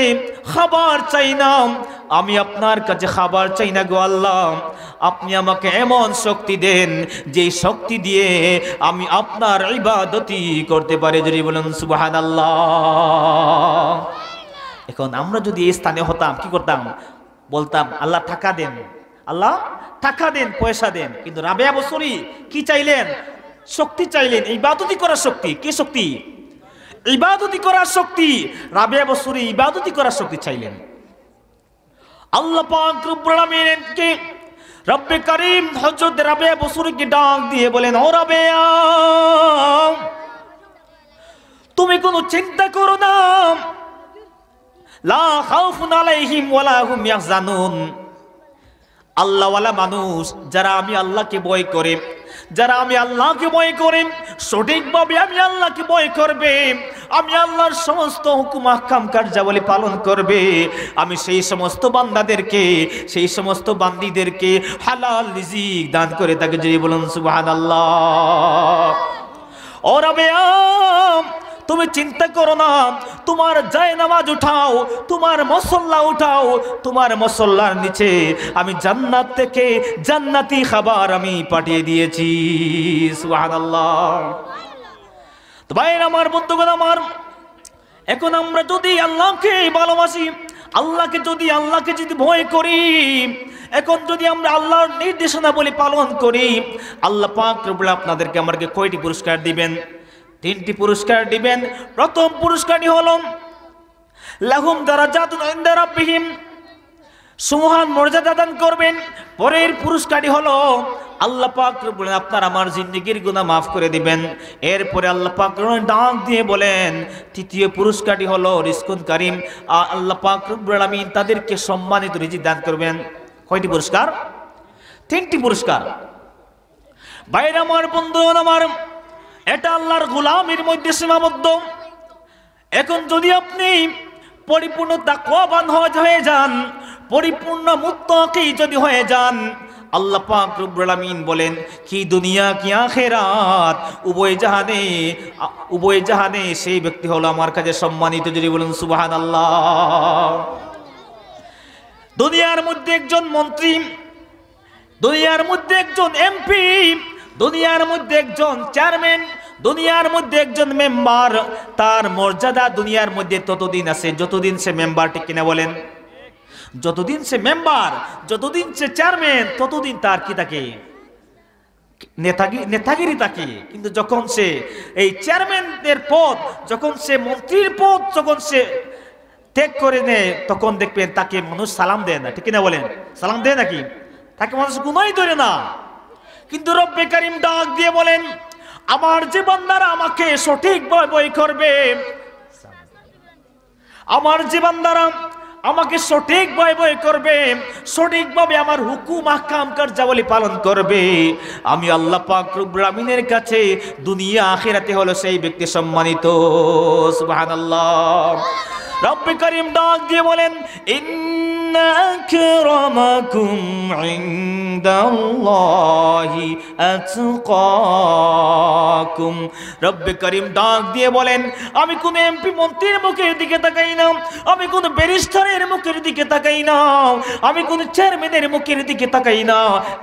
খাবার চাই না, আমি আপনার কাছে খাবার চাই না গো আল্লাহ, আপনি আমাকে এমন শক্তি দেন যে শক্তি দিয়ে আমি আপনার ইবাদতি করতে পারি। যদি বলেন সুবহানাল্লাহ। এখন আমরা যদি এই স্থানে হতাম কি করতাম, বলতাম আল্লাহ টাকা দেন, আল্লাহ টাকা দেন, পয়সা দেন। কিন্তু রাবেয়া বসরি কি চাইলেন? শক্তি চাইলেন, ইবাদতি করার শক্তি। কি শক্তি? ইবাদতি করার শক্তি। রাবেয়া বসরি ইবাদতি করার শক্তি চাইলেন। আল্লাহ পাক রব্বুল আমিনকে রব্বে কারীম হযরত রাবেয়া বসরিকে ডাক দিয়ে বলেন, ও রাবেয়া, তুমি কোনো চিন্তা করো না, লা খাউফুন আলাইহিম ওয়ালা হুম ইয়াহজানুন। আল্লাহওয়ালা মানুষ যারা আমি আল্লাহকে ভয় করে, যারা আমি আল্লাহকে ভয় করে, সঠিকভাবে আমি আল্লাহকে ভয় করবে, আমি আল্লাহর সমস্ত হুকুম আহকাম কার্যাবলী পালন করবে, আমি সেই সমস্ত বান্দাদেরকে, সেই সমস্ত বান্দীদেরকে হালাল রিজিক দান করে তাকে। যদি বলুন সুবহানাল্লাহ। ও রাবেয়া, তুমি চিন্তা করো না, তোমার জায়নামাজ উঠাও, তোমার মুসল্লা উঠাও, তোমার মুসল্লার নিচে আমি জান্নাত থেকে জান্নাতি খাবার আমি পাঠিয়ে দিয়েছি। সুবহানাল্লাহ। তো ভাই আমার, বন্ধুগণ আমার, এখন আমরা যদি আল্লাহকে ভালোবাসি, আল্লাহকে যদি ভয় করি, এখন যদি আমরা আল্লাহর নির্দেশনাবলী পালন করি, আল্লাহ পাক রব্বুল আপনাদেরকে আমাকে কয়টি পুরস্কার দিবেন? 3টি পুরস্কার দিবেন। প্রথম পুরস্কারটি হলো লাহুম দারাজাতুন ইনদা রাব্বিহিম, সুমহান মর্যাদা দান করবেন। পরের পুরস্কারটি হলো আল্লাহ পাক রব্বুল আপনার আমার জিন্দেগির গুনাহ মাফ করে দিবেন। এরপরে আল্লাহ পাক ডাক দিয়ে বলেন, তৃতীয় পুরস্কারটি হলো রিজকুন কারীম, আল্লাহ পাক রব্বুল আলামিন তাদেরকে সম্মানিত রিজিক দান করবেন। কয়টি পুরস্কার? 3টি পুরস্কার। ভাইরা আমার, বন্ধুগণ আমার, এটা আল্লাহর গোলামের মধ্যে সীমাবদ্ধ। এখন যদি আপনি পরিপূর্ণ তাকওয়াবান হয়ে যান, পরিপূর্ণ মুত্তাকি যদি হয়ে যান, আল্লাহ পাক রব্বুল আলামিন বলেন কি দুনিয়া কি আখিরাত উভয় জাহানে সেই ব্যক্তি হলো আমার কাছে সম্মানিত। যদি বলেন সুবহানাল্লাহ। দুনিয়ার মধ্যে একজন মন্ত্রী, দুনিয়ার মধ্যে একজন এমপি, দুনিয়ার মধ্যে একজন চেয়ারম্যান, দুনিয়ার মধ্যে একজন মেম্বার, তার মর্যাদা দুনিয়ার মধ্যে ততদিন আছে যতদিন সে মেম্বার। ঠিক কিনা বলেন? যতদিন সে মেম্বার, যতদিন সে চেয়ারম্যান, ততদিন তার কি থাকে? নেতাগিরি থাকে। কিন্তু যখন সে এই চেয়ারম্যানের পদ, যখন সে মন্ত্রীর পদ যখন সে ত্যাগ করে নেয়, তখন দেখবেন তাকে মানুষ সালাম দেয় না। ঠিক কিনা বলেন? সালাম দেয় নাকি? তাকে মানুষ গুনাই ধরে না। কিন্তু রব্বে কারীম ডাক দিয়ে বলেন, আমার যে বান্দারা আমাকে সঠিকভাবে ভয় করবে, আমার যে বান্দারা আমাকে সঠিকভাবে ভয় করবে, সঠিকভাবে আমার হুকুম আহকাম কার্যাবলী পালন করবে, আমি আল্লাহ পাক রব্বুল আমিনের কাছে দুনিয়া আখিরাতে হলো সেই ব্যক্তি সম্মানিত। সুবহানাল্লাহ। রব্বে কারীম ডাক দিয়ে বলেন, ইন্না আকরামাকুম ইনদাল্লাহি আতকাকুম। রব্বে করিম ডাক দিয়ে বলেন, আমি কোন এমপি মন্ত্রীর মুখের দিকে তাকাই না, আমি কোন ব্যারিস্টারের মুখের দিকে তাকাই না, আমি কোন চেয়ারম্যানের মুখের দিকে তাকাই না,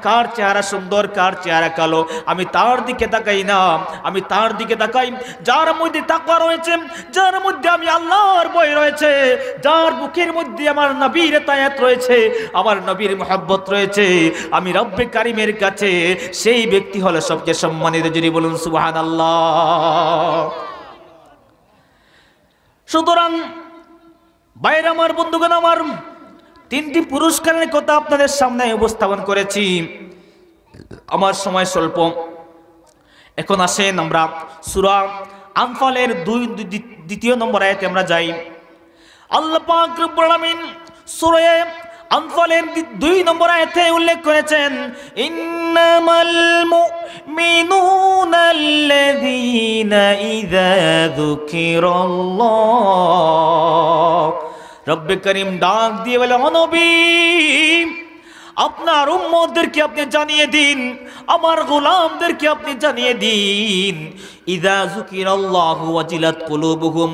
কার চেহারা সুন্দর কার চেহারা কালো আমি তার দিকে তাকাই না, আমি তার দিকে তাকাই যার মধ্যে তাকওয়া রয়েছে, যার মধ্যে আমি আল্লাহর ভয় রয়েছে, যার মুখের মধ্যে আমার নবীর ইতায়াত রয়েছে, আমার নবীর মুহাব্বত রয়েছে। আমি রব্বে কারিমের কাছে সেই ব্যক্তি হলো সবচেয়ে সম্মানিত। যদি বলুন সুবহানাল্লাহ। সুতরাং ভাইরা আমার, বন্ধুগণ আমার, তিনটি পুরস্কারের কথা আপনাদের সামনে উপস্থাপন করেছি। আমার সময় স্বল্প, এখন আসেন আমরা সূরা আনফালের 2 নম্বর আয়াতে আমরা যাই। আল্লাহ পাক রব্বুল আলামিন সূরা আনফালের 2 নম্বর আয়াতে উল্লেখ করেছেন, ইন্নামাল মুমিনুনা আল্লাযীনা ইযা যুকিরাল্লাহ। রব্বে করিম ডাক দিয়ে বলে, ও নবী, আপনার উম্মতদেরকে আপনি জানিয়ে দিন, আমার গোলামদেরকে আপনি জানিয়ে দিন, ইযা যুকিরাল্লাহু ওয়াজিলাত কুলুবুহুম।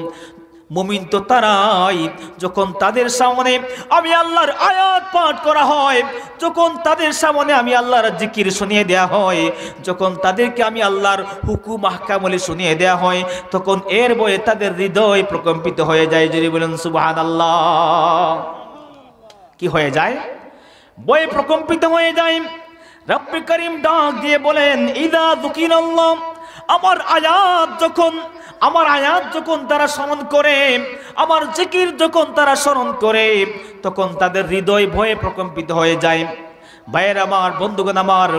মুমিন তো তারাই যখন তাদের সামনে আমি আল্লাহর আয়াত পাঠ করা হয়, যখন তাদের সামনে আমি আল্লাহর জিকির শুনিয়ে দেয়া হয়, যখন তাদেরকে আমি আল্লাহর হুকুম আহকামলি শুনিয়ে দেয়া হয়, তখন এর ভয়ে তাদের হৃদয় প্রকম্পিত হয়ে যায়। যদি বলেন সুবহানাল্লাহ। কি হয়ে যায়? ভয়ে প্রকম্পিত হয়ে যায়। রব্বে করিম ডাক দিয়ে বলেন, ইযা যুকিরাল্লাহ, আমার আয়াত যখন তারা স্মরণ করে, আমার জিকির যখন তারা স্মরণ করে, তখন তাদের হৃদয় ভয়ে প্রকম্পিত হয়ে যায়। ভাইয়ের আমার, বন্ধুগণ আমার,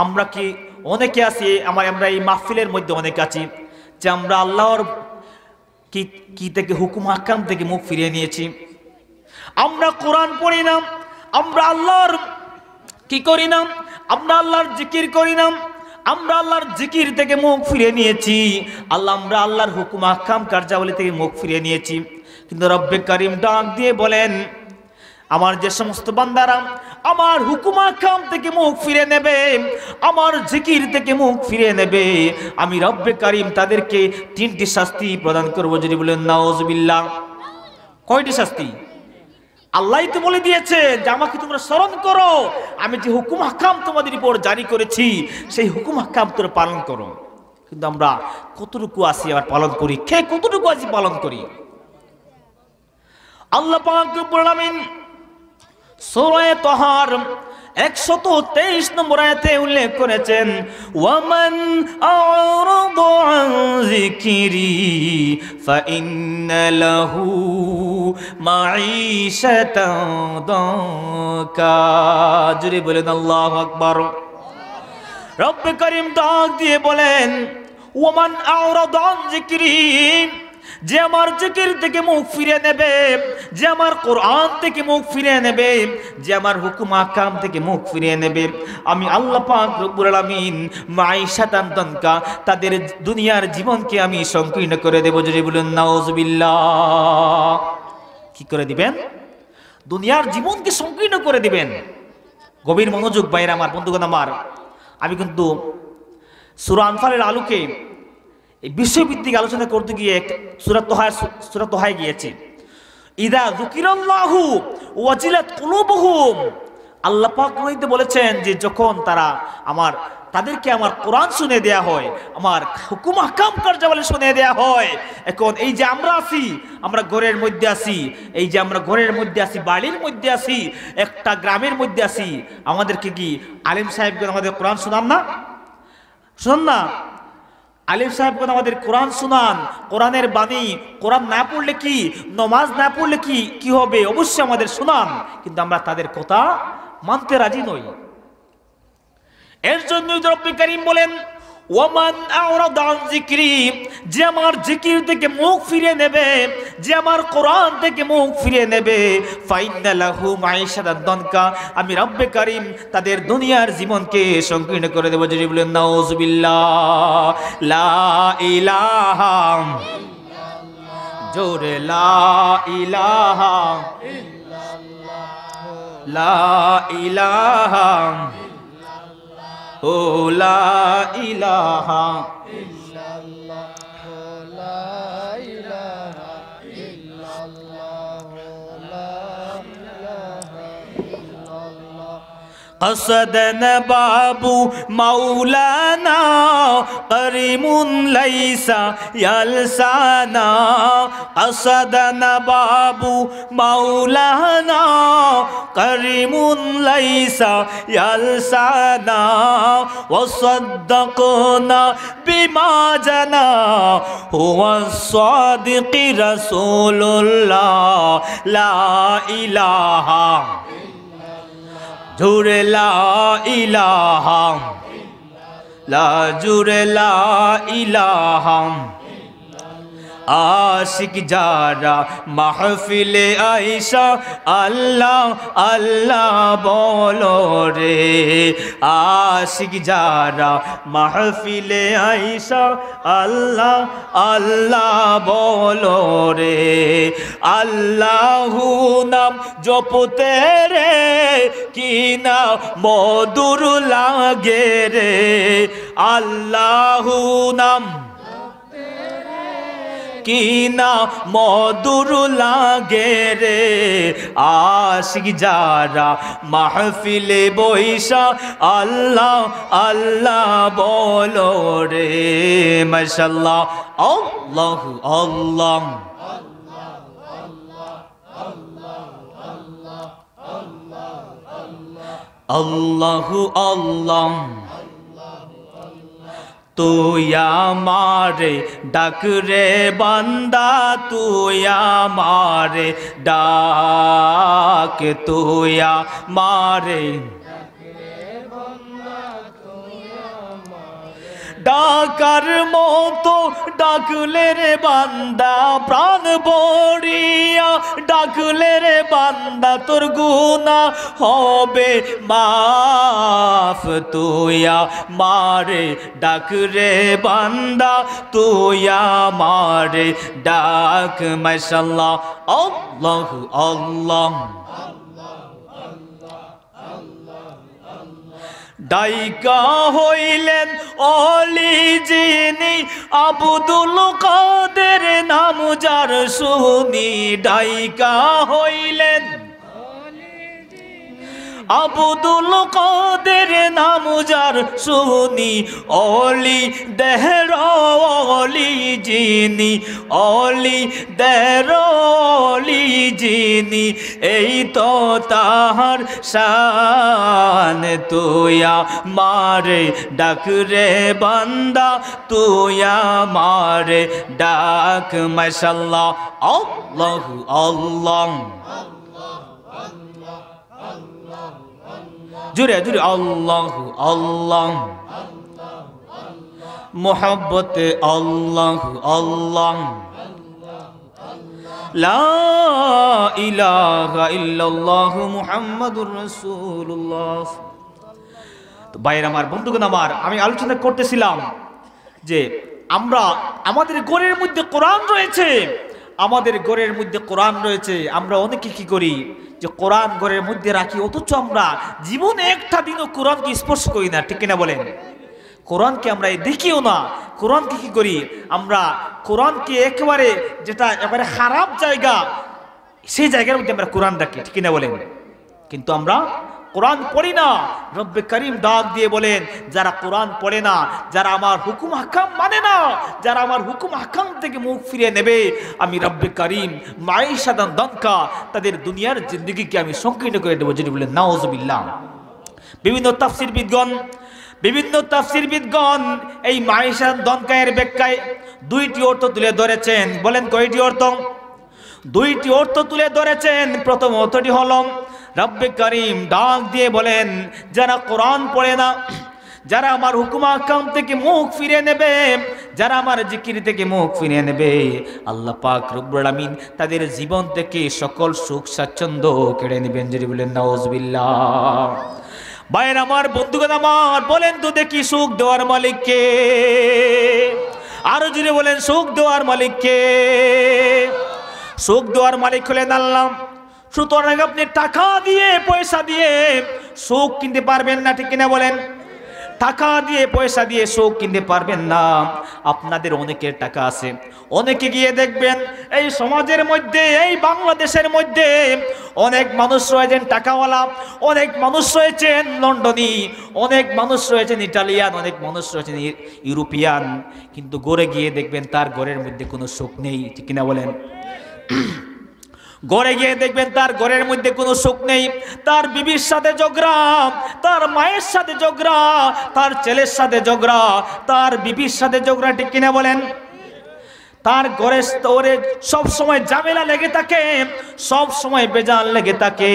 আমরা কি অনেকে আছি, আমরা এই মাহফিলের মধ্যে অনেকে আছি যে আমরা আল্লাহর কি থেকে হুকুম আহকাম থেকে মুখ ফিরিয়ে নিয়েছি। আমরা কোরআন পড়ি না, আমরা আল্লাহর কি করি না, আমরা আল্লাহর জিকির করি না, আমরা আল্লাহর জিকির থেকে মুখ ফিরিয়ে নিয়েছি। আমরা আল্লাহর হুকুম আহকাম কার্যাবলী থেকে মুখ ফিরিয়ে নিয়েছি। কিন্তু রব্বে করিম ডাক দিয়ে বলেন, আমার যে সমস্ত বান্দারা আমার হুকুম আহকাম থেকে মুখ ফিরে নেবে, আমার জিকির থেকে মুখ ফিরে নেবে, আমি রব্বে করিম তাদেরকে 3টি শাস্তি প্রদান করব। যদি বলেন নাউজুবিল্লাহ। কয়টি শাস্তি? আল্লাহই তো বলে দিয়েছে যে আমাকে তোমরা স্মরণ করো, আমি যে হুকুম আহকাম তোমাদের উপর জারি করেছি সেই হুকুম আহকাম তোমরা পালন করো। কিন্তু আমরা কতটুকু আসি আবার পালন করি? কতটুকু আসি পালন করি? আল্লাহ পাক রব্বুল আলামিন সূরা তাহার 123 নম্বর আয়াতে উল্লেখ করেছেন, ওয়ামান আ'রাদা আন যিকরি ফাইন্না লাহু মাঈশাতান দাকা। জোরে বলেন আল্লাহু আকবার। রব্বে করিম ডাক দিয়ে বলেন, ওয়ামান আ'রাদা আন যিকরি, যে আমার জিকির থেকে মুখ ফিরিয়ে নেবে, যে আমার কোরআন থেকে মুখ ফিরিয়ে নেবে, যে আমার হুকুম আহকাম থেকে মুখ ফিরিয়ে নেবে, আমি আল্লাহ পাক রব্বুল আলামিন মাঈশাতান দানকা, তাদের দুনিয়ার জীবনকে আমি সংকীর্ণ করে দেব। যদি বলেন নাউজুবিল্লাহ। কি করে দিবেন? দুনিয়ার জীবনকে সংকীর্ণ করে দিবেন। গভীর মনোযোগ ভাইরা আমার, বন্ধুগণ আমার, আমি কিন্তু সূরা আনফালের আলোকে এই বিষয়ভিত্তিক আলোচনা করতে গিয়ে সূরা তোহায় গিয়েছি। ইযা যুকিরাল্লাহু ওয়াজিলাত কুলুবুহুম। আল্লাহ পাক বলেছেন যে যখন তাদেরকে আমার কোরআন শুনে দেয়া হয়, আমার হুকুম আহকাম কার্যাবলী শুনে দেয়া হয়, এখন এই যে আমরা আছি, আমরা ঘরের মধ্যে আছি, এই যে আমরা ঘরের মধ্যে আছি, বাড়ির মধ্যে আছি, একটা গ্রামের মধ্যে আছি, আমাদেরকে কি আলেম সাহেবগণ আমাদের কোরআন শোনান না? শোনান না? আলিম সাহেবগণ আমাদের কোরআন শোনান, কোরআনের বাণী। কোরআন না পড়লে কি, নামাজ না পড়লে কি হবে? অবশ্যই আমাদের শোনান, কিন্তু আমরা তাদের কথা মানতে রাজি নই। এর জন্য রব্বুল কারীম বলেন, ওয়ামান আ'রাদা আন যিকরি, যে আমার জিকির থেকে মুখ ফিরিয়ে নেবে, যে আমার কোরআন থেকে মুখ ফিরিয়ে নেবে, ফাইন্না লাহু মাঈশাতান দানকা, আমি রব্বে কারীম তাদের দুনিয়ার জীবনকে সংকীর্ণ করে দেব। যদি বলেন নাউজুবিল্লাহ। লা ইলাহা ইল্লাল্লাহ, জোরে লা ইলাহা ইল্লাল্লাহ, লা ইলাহা ও লা ইলাহা قصدنا بابو مولانا كريم ليس يلسانا قصدنا بابو مولانا كريم ليس يلسانا وصدقنا بما جنا هو الصادق رسول الله لا إله জুড়ে লা ইলাহা লা জুড়ে লা ইলাহা আশিক যারা মাহফিলে আয়েশা আল্লাহ আল্লাহ বলো রে আশিক যারা মাহফিলে আয়েশা আল্লাহ আল্লাহ বলো রে আল্লাহু নাম জপতে রে কি না মধুর লাগে রে আল্লাহু নাম কি না মধুর লাগে রে আশিক যারা মাহফিলে বৈশা আল্লাহ আল্লাহ বলো রে মাশাআল্লাহ আল্লাহু আল্লাহ আল্লাহু আল্লাহ তুই আমারে ডাক রে বান্দা তুই আমারে ডাক তুই আমারে ডাকার মতো ডাকলে রে বান্দা প্রাণ ভরিয়া ডাকলে রে বান্দা তোর গুনাহ হবে মাফ তুই আমারে ডাক রে বান্দা তুই আমারে ডাক মাশাআল্লাহ আল্লাহু আল্লাহ ডাইকা হইলেন অলি যিনি আব্দুল কাদের নাম যার শুনি ডাইকা হইলেন আব্দুল কাদের নাম যার শুনি অলি দেহর অলি যিনি অলি দেহর অলি যিনি এই তো তাহার শান তুই আমারে ডাক রে বান্দা তুই আমারে ডাক মাশাআল্লাহ আল্লাহু আল্লাহ জুড়ে জুড়ে আল্লাহু আল্লাহ মোহাব্বতে আল্লাহু আল্লাহ লা ইলাহা ইল্লাল্লাহু মুহাম্মাদুর রাসূলুল্লাহ। তো ভাইরা আমার, বন্ধুগণ আমার, আমি আলোচনা করতেছিলাম যে আমরা আমাদের ঘরের মধ্যে কোরআন রয়েছে, আমাদের ঘরের মধ্যে কোরআন রয়েছে, আমরা অনেকে কি করি যে কোরআন ঘরের মধ্যে রাখি, অথচ আমরা জীবনে একটা দিনও কোরআনকে স্পর্শ করি না, ঠিক কিনা বলেন? কোরআনকে আমরা দেখিও না। কোরআনকে কি করি আমরা? কোরআনকে একেবারে যেটা একেবারে খারাপ জায়গা, সেই জায়গার মধ্যে আমরা কোরআন রাখি, ঠিক কিনা বলেন? কিন্তু আমরা কোরআন পড়ি না। রব্বে করিম ডাক দিয়ে বলেন, যারা কোরআন পড়ে না, যারা আমার হুকুম হাকাম মানে না, যারা আমার হুকুম হাকাম থেকে মুখ ফিরিয়ে নেবে, আমি রব্বে করিম মাইশাদান দনকা, তাদের দুনিয়ার জিন্দগিকে আমি সংকীর্ণ করে দেবো। যদি বলেন নাউজুবিল্লাহ। বিভিন্ন তাফসীরবিদগণ এই মাইশাদান দনকায়ের ব্যাখ্যায় দুইটি অর্থ তুলে ধরেছেন। বলেন কয়টি অর্থ? দুইটি অর্থ তুলে ধরেছেন। প্রথম অর্থটি হলো, রব্বে করিম ডাক দিয়ে বলেন, যারা কোরআন পড়ে না, যারা আমার হুকুম আহকাম থেকে মুখ ফিরিয়ে নেবে, যারা আমার জিকির থেকে মুখ ফিরিয়ে নেবে, আল্লাহ পাক রব্বুল আলামিন তাদের জীবন থেকে সকল সুখ স্বাচ্ছন্দ্য কেড়ে নেবেন। যদি বলেন নাউজুবিল্লাহ। ভাইয়ের আমার, বন্ধুগণ আমার, বলেন তো দেখি সুখ দেওয়ার মালিক কে? আরো জুড়ে বলেন, সুখ দেওয়ার মালিক কে? সুখ দেওয়ার মালিক হলেন আল্লাহ। সুতরাং আপনি টাকা দিয়ে পয়সা দিয়ে সুখ কিনতে পারবেন না, ঠিক কিনা বলেন? টাকা দিয়ে পয়সা দিয়ে সুখ কিনতে পারবেন না। আপনাদের অনেকের টাকা আছে, অনেকে গিয়ে দেখবেন এই সমাজের মধ্যে, এই বাংলাদেশের মধ্যে অনেক মানুষ রয়েছেন টাকাওয়ালা, অনেক মানুষ রয়েছেন লন্ডনী, অনেক মানুষ রয়েছেন ইটালিয়ান, অনেক মানুষ রয়েছেন ইউরোপিয়ান, কিন্তু গড়ে গিয়ে দেখবেন তার ঘরের মধ্যে কোনো সুখ নেই, ঠিক কিনা বলেন? ঘরে গিয়ে দেখবেন তার ঘরের মধ্যে কোনো সুখ নেই। তার বিবির সাথে ঝগড়া, তার মায়ের সাথে ঝগড়া, তার ছেলের সাথে ঝগড়া, তার বিবির সাথে ঝগড়া, ঠিক কিনা বলেন? তার ঘরে স্তরে সব সময় ঝামেলা লেগে থাকে, সব সময় বেজান লেগে থাকে।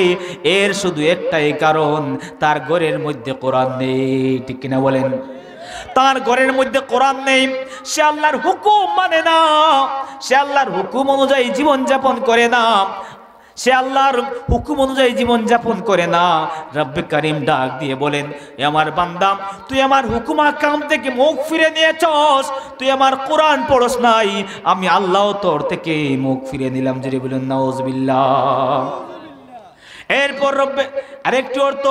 এর শুধু একটাই কারণ, তার ঘরের মধ্যে কোরআন নেই, ঠিক কিনা বলেন? তার ঘরের মধ্যে কোরআন নেই, সে আল্লাহর হুকুম মানে না, সে আল্লাহর হুকুম অনুযায়ী জীবন যাপন করে না, সে আল্লাহর হুকুম অনুযায়ী জীবন যাপন করে না। রব্বে কারীম ডাক দিয়ে বলেন, এ আমার বান্দা, তুই আমার হুকুম আহকাম থেকে মুখ ফিরে নিয়েছস, তুই আমার কোরআন পড়স নাই, আমি আল্লাহ তোর থেকে মুখ ফিরে নিলাম। জোরে বলেন নাউজুবিল্লাহ। এরপর রব্বে আরেকটি অর্থ,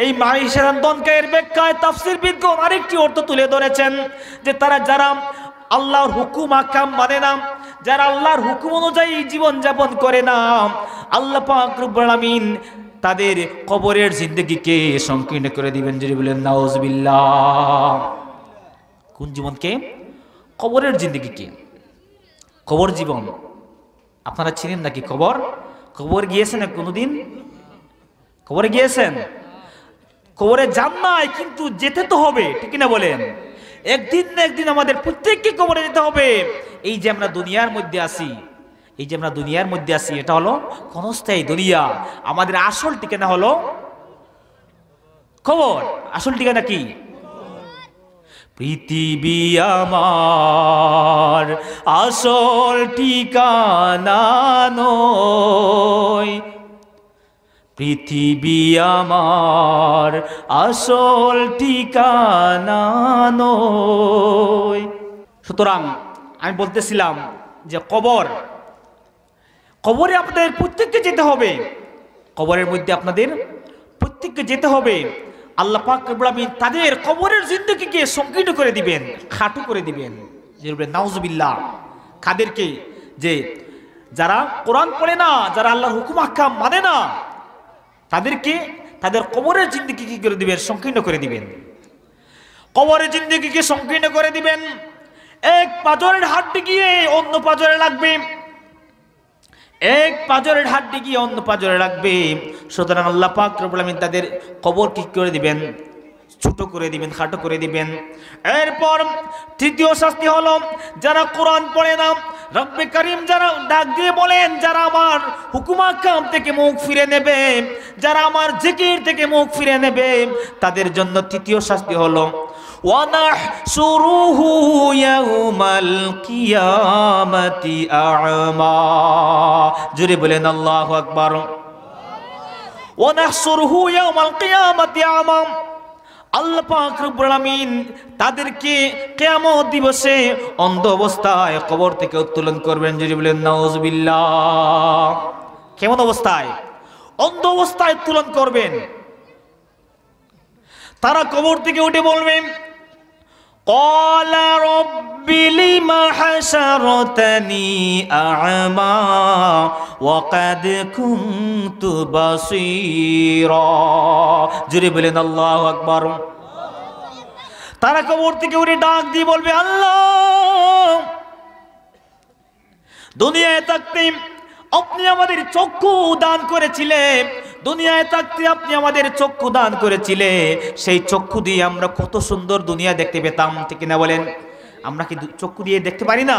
এই মাইশারান দনকায়ের ব্যাখ্যায় তাফসীরবিদগণ আরেকটি অর্থ তুলে ধরেছেন, যে তারা যারা আল্লাহর হুকুম আহকাম মানে না, যারা আল্লাহর হুকুম অনুযায়ী জীবন যাপন করে না, আল্লাহ পাক রব্বুল আলামিন তাদের কবরের জিন্দেগিকে সংকীর্ণ করে দিবেন। যদি বলেন নাউজুবিল্লাহ। কোন জীবনকে? কবরের জিন্দেগিকে। কবর জীবন আপনারা চিনেন নাকি? কবর, কবর গিয়েছেন কোনোদিন? কবরে গিয়েছেন? কবরে যান নাই, কিন্তু যেতে তো হবে, ঠিক না বলেন? একদিন না একদিন আমাদের প্রত্যেককে কবরে যেতে হবে। এই যে আমরা দুনিয়ার মধ্যে আছি, এই যে আমরা দুনিয়ার মধ্যে আছি, এটা হলো ক্ষণস্থায়ী দুনিয়া। আমাদের আসল ঠিকানা হলো কবর। আসল ঠিকানা কি? পৃথিবী আমার আসল ঠিকানা নয়, পৃথিবী আমার আসল ঠিকানা নয়। সুতরাং আমি বলতেছিলাম যে কবর, কবরে আপনাদের প্রত্যেককে যেতে হবে, কবরের মধ্যে আপনাদের প্রত্যেককে যেতে হবে। আল্লাহ পাক রব্বুল আলামিন তাদের কবরের জিন্দেগিকে সংকীর্ণ করে দিবেন, খাটো করে দিবেন। নাউজুবিল্লাহ। কাদেরকে? যে যারা কোরআন পড়ে না, যারা আল্লাহর হুকুম আহকাম মানে না, তাদেরকে তাদের কবরের জিন্দেগি কি করে দিবেন? সংকীর্ণ করে দিবেন। কবরের জিন্দেগিকে সংকীর্ণ করে দিবেন। এক পাঁজরের হাড্ডি গিয়ে অন্য পাঁজরে লাগবে, এক পাঁজরের হাড্ডি গিয়ে অন্য পাঁজরে লাগবে। সুতরাং আল্লাহ পাক রব্বুল আলামিন তাদের কবর কি করে দিবেন? ছোট করে দিবেন, খাটো করে দিবেন। এরপর তৃতীয় শাস্তি হলো, যারা কোরআন পড়ে না, রব্বে কারীম যারা ডাক দিয়ে বলেন, যারা আমার হুকুম আহকাম থেকে মুখ ফিরে নেবে, যারা আমার জিকির থেকে মুখ ফিরে নেবে, তাদের জন্য তৃতীয় শাস্তি হলো ওয়ানাহশুরুহু ইয়াউমাল কিয়ামাতি আ'মা। জোরে বলেন আল্লাহু আকবার। ওয়ানাহশুরুহু ইয়াউমাল কিয়ামাতি আ'মা। আল্লাহ পাক রব্বুল আলামিন তাদেরকে কিয়ামত দিবসে অন্ধ অবস্থায় কবর থেকে উত্তোলন করবেন। যদি বলেন নাউজুবিল্লাহ। কেমন অবস্থায়? অন্ধ অবস্থায় উত্তোলন করবেন। তারা কবর থেকে উঠে বলবেন, ক্বালা রাব্বি লিমা হাশারতানি আ'মা ওয়া ক্বাদ কুনতু বাসীরা। জোরে বলেন আল্লাহু আকবার। তারা কবর থেকে উঠে ডাক দিয়ে বলবে, আল্লাহ, দুনিয়ায় থাকতে আপনি আমাদের চক্ষু দান করেছিলেন, দুনিয়ায় থাকতে আপনি আমাদের চক্ষু দান করেছিলেন, সেই চক্ষু দিয়ে আমরা কত সুন্দর দুনিয়া দেখতে পেতাম, ঠিক না বলেন? আমরা কি চক্ষু দিয়ে দেখতে পারি না?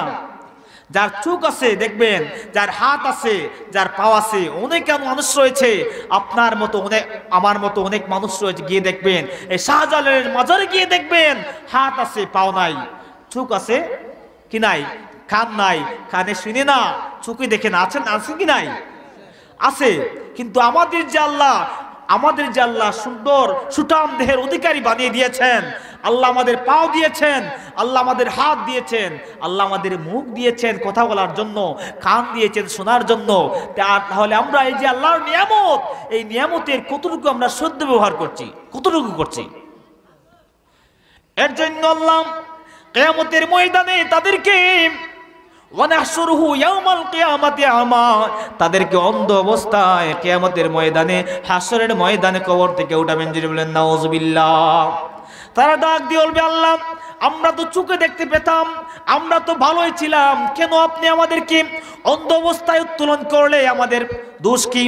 যার চোখ আছে দেখবেন, যার হাত আছে, যার পা আছে, অনেক মানুষ রয়েছে আপনার মতো, অনেক আমার মতো অনেক মানুষ রয়েছে। গিয়ে দেখবেন এই শাহজালালের মাজারে গিয়ে দেখবেন হাত আছে, পাও নাই, চোখ আছে কি নাই, কান নাই, কানে শুনে না, চোখে দেখে না, আছেন আছে কি নাই? আছে। কিন্তু আমাদের যে আল্লাহ সুন্দর সুঠাম দেহের অধিকারী বানিয়ে দিয়েছেন, আল্লাহ আমাদের পাও দিয়েছেন, আল্লাহ আমাদের হাত দিয়েছেন, আল্লাহ আমাদের মুখ দিয়েছেন কথা বলার জন্য, কান দিয়েছেন শোনার জন্য। তাহলে আমরা এই যে আল্লাহর নিয়ামত, এই নিয়ামতের কতটুকু আমরা সদ্য ব্যবহার করছি, কতটুকু করছি? এর জন্য আল্লাহ কিয়ামতের ময়দানে তাদেরকে ওয়ানাহশুরুহু ইয়াওমাল কিয়ামাতি আমা, তাদেরকে অন্ধ অবস্থায় কিয়ামতের ময়দানে, হাসরের ময়দানে কবর থেকে উঠাবেন। যিনি বলেন নাউযুবিল্লাহ। তারা ডাক দিয়ে বলবে, আল্লাহ আমরা তো চোখে দেখতে পেতাম, আমরা তো ভালোই ছিলাম, কেন আপনি আমাদেরকে অন্ধ অবস্থায় উত্তোলন করলে? আমাদের দোষ কি?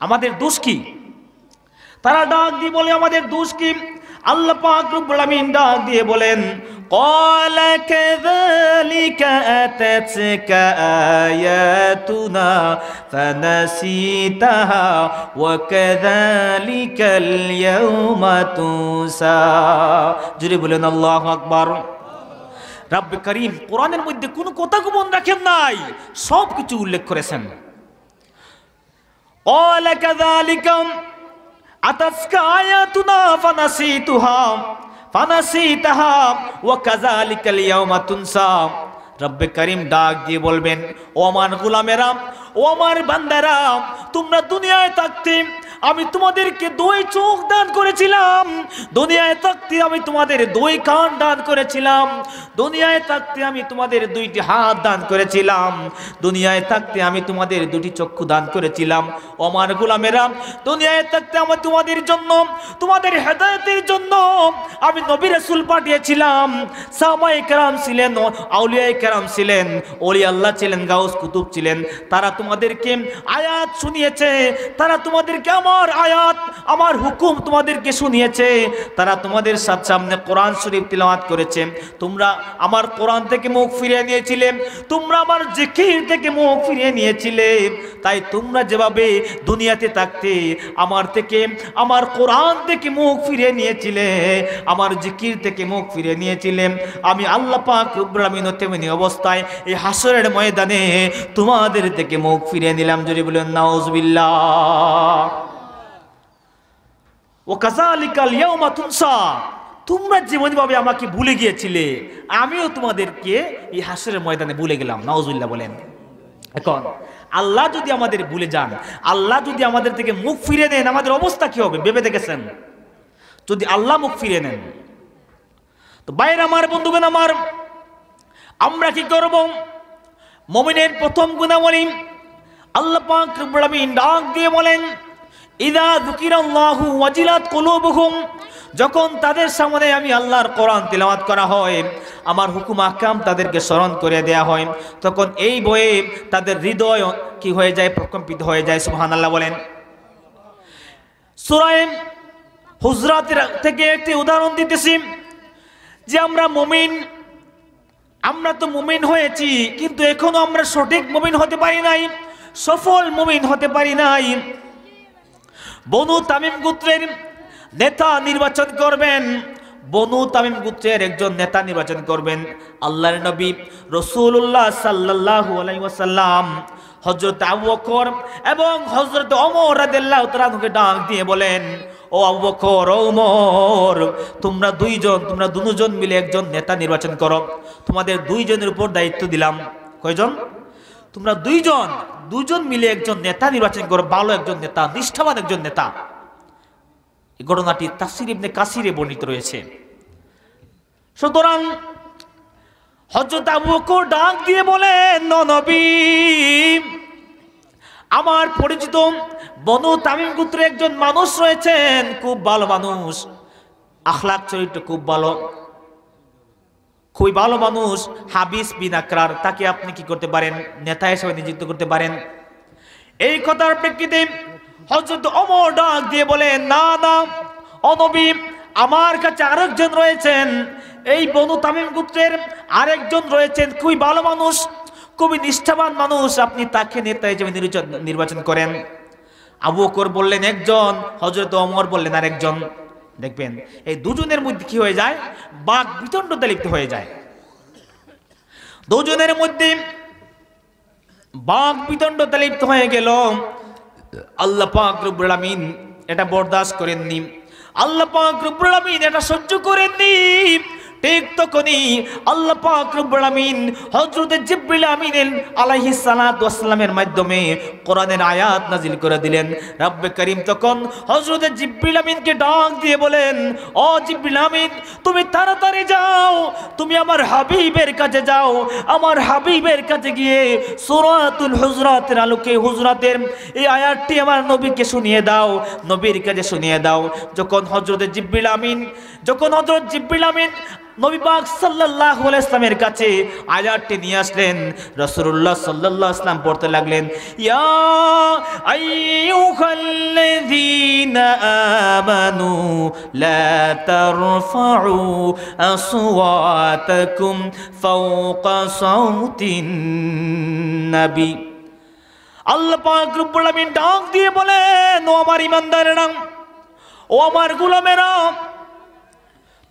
আমাদের দোষ কি? তারা ডাক দিয়ে বলে, আমাদের দোষ কি? আল্লাহ পাক রব্বুল আমিন ডাক দিয়ে বলেন, قال كذلك أتتك آياتنا فنسيتها وكذلك اليوم تنسى। জোরে বলেন আল্লাহু আকবার। রব্বে করিম কোরআনের মধ্যে কোনো কথা গোপন রাখেন নাই, সব কিছু উল্লেখ করেছেন। قال كذلك أتتك آياتنا فنسيتها ফানাসিতাহা ওয়া কাযালিকাল ইয়াওমা তুনসা। রব্বে করিম ডাক দিয়ে বলবেন, ও আমার গোলামেরা, ও আমার বান্দারা, তোমরা দুনিয়ায় থাকতে আমি তোমাদেরকে 2 চোখ দান করেছিলাম, দুনিয়ায় থাকতে আমি তোমাদের 2 কান দান করেছিলাম, দুনিয়ায় থাকতে আমি তোমাদের 2টি হাত দান করেছিলাম, দুনিয়ায় থাকতে আমি তোমাদের 2টি চক্ষু দান করেছিলাম। ও আমার গোলামেরা, দুনিয়ায় থাকতে আমি তোমাদের জন্য, তোমাদের হেদায়েতের জন্য আমি নবী রাসূল পাঠিয়েছিলাম। সাহাবায়ে কেরাম ছিলেন, আউলিয়ায়ে কেরাম ছিলেন, ওলি আল্লাহ ছিলেন, গাউস কুতুব ছিলেন। তারা তোমাদেরকে আয়াত শুনিয়েছে, তারা তোমাদেরকে আমার আয়াত, আমার হুকুম তোমাদেরকে শুনিয়েছে, তারা তোমাদের সামনে কোরআন শরীফ তিলাওয়াত করেছে। তোমরা আমার কোরআন থেকে মুখ ফিরিয়ে নিয়েছিলে, তোমরা আমার জিকির থেকে মুখ ফিরিয়ে নিয়েছিলে। তাই তোমরা যেভাবে দুনিয়াতে থাকতে আমার থেকে, আমার কোরআন থেকে মুখ ফিরিয়ে নিয়েছিলে, আমার জিকির থেকে মুখ ফিরিয়ে নিয়েছিলে, আমি আল্লাহ পাক রব্বুল আমিন তেমনি অবস্থায় এই হাসরের ময়দানে তোমাদের থেকে মুখ ফিরিয়ে নিলাম। যদি বলেন নাউযুবিল্লাহ। ও কাযালিকাল ইয়াওমা তুনসা, তোমরা যেমনভাবে আমাকে ভুলে গিয়েছিলে, আমিও তোমাদেরকে এই হাসরের ময়দানে ভুলে গেলাম। নাউযুবিল্লাহ বলেন। এখন আল্লাহ যদি আমাদের ভুলে যান, আল্লাহ যদি আমাদের থেকে মুখ ফিরিয়ে নেন, আমাদের অবস্থা কি হবে ভেবে দেখেছেন? যদি আল্লাহ মুখ ফিরিয়ে নেন, তো ভাইরা আমার, বন্ধুগণ আমার, আমরা কি করব? মুমিনের প্রথম গুণাবলী আল্লাহ পাক রব্বুল আমিন ডাক দিয়ে বলেন, ইযা যুকিরাল্লাহু ওয়াজিলাত কুলুবুহুম, যখন তাদের সামনে আমি আল্লাহর কোরআন তিলাওয়াত করা হয়, আমার হুকুম আহকাম তাদেরকে স্মরণ করে দেয়া হয়, তখন এই বয়ে তাদের হৃদয় কি হয়ে যায়? প্রকম্পিত হয়ে যায়। সুবহানাল্লাহ বলেন। সূরা হুজরাত থেকে একটি উদাহরণ দিতেছি, যে আমরা মুমিন, আমরা তো মুমিন হয়েছি, কিন্তু এখনো আমরা সঠিক মুমিন হতে পারি নাই, সফল মুমিন হতে পারি নাই। বনু তামিম গোত্রের নেতা নির্বাচন করবেন, বনু তামিম গোত্রের একজন নেতা নির্বাচন করবেন আল্লাহর নবী রাসূলুল্লাহ সাল্লাল্লাহু আলাইহি ওয়াসাল্লাম। হযরত আবু বকর এবং হযরত ওমর রাদিয়াল্লাহু তাআলা কে ডাক দিয়ে বলেন, ও আবু বকর, ও ওমর, তোমরা দুজন মিলে একজন নেতা নির্বাচন করো। তোমাদের 2 জনের উপর দায়িত্ব দিলাম। কয়জন? তোমরা দুজন মিলে একজন নেতা নির্বাচন করো, ভালো একজন নেতা, নিষ্ঠাবান একজন নেতা। এই ঘটনাটি তাফসীর ইবনে কাসিরে বর্ণিত রয়েছে। সুতরাং হযরত আবু বকর ডাক দিয়ে বলেন, নবী, আমার পরিচিত বনু তামিম গোত্রে একজন মানুষ রয়েছেন, খুব ভালো মানুষ, আখলাক চরিত্র খুব ভালো, খুবই ভালো মানুষ, হাবিস বিন আকরার, তাকে আপনি কি করতে পারেন? নেতা হিসেবে নিযুক্ত করতে পারেন। এই কথার প্রেক্ষিতে হযরত ওমর ডাক দিয়ে বলেন, না না ও নবী, আমার কাছে আরেকজন রয়েছেন, এই বনু তামিম গোত্রের আরেকজন রয়েছেন, খুবই ভালো মানুষ, খুবই নিষ্ঠাবান মানুষ, আপনি তাকে নেতা হিসেবে নির্বাচন করেন। আবু বকর বললেন একজন, হযরত ওমর বললেন আরেকজন। দেখবেন এই দুজনের মধ্যে কি হয়ে যায়? বাক বিতণ্ডতে লিপ্ত হয়ে যায়। দুজনের মধ্যে বাক বিতণ্ডতে লিপ্ত হয়ে গেল। আল্লাহ পাক রব্বুল আমিন এটা বরদাস্ত করেননি, আল্লাহ পাক রব্বুল আমিন এটা সহ্য করেননি। ঠিক তখনই আল্লাহ পাক রব্বুল আমিন হযরত জিবরিল আমিন আলাইহিস সালাতু ওয়াস সালামের মাধ্যমে কোরআনের আয়াত নাজিল করে দিলেন। রব্বে করিম তখন হযরত জিবরিল আমিনকে ডাক দিয়ে বলেন, ও জিবরিল আমিন, তুমি তাড়াতাড়ি যাও, তুমি আমার হাবিবের কাছে যাও, আমার হাবিবের কাছে গিয়ে সূরাতুল হুজরাতের আলোকে হুজরাতের এই আয়াতটি আমার নবীকে শুনিয়ে দাও, নবীর কাছে শুনিয়ে দাও। যখন হযরত জিবরিল আমিন নবী পাক সাল্লাল্লাহু আলাইহি ওয়াসাল্লামের কাছে আয়াতটি নিয়ে আসলেন, রাসূলুল্লাহ সাল্লাল্লাহু আলাইহি ওয়াসাল্লাম পড়তে লাগলেন, ইয়া আইয়ুহাল্লাযীনা আমানু লা তারফাউ আসওয়াতাকুম ফাওকা সাওতিন নবী। আল্লাহ পাক রব্বুল আমিন ডাক দিয়ে বলেন, ও আমার ঈমানদারেরা, ও আমার গোলামেরা,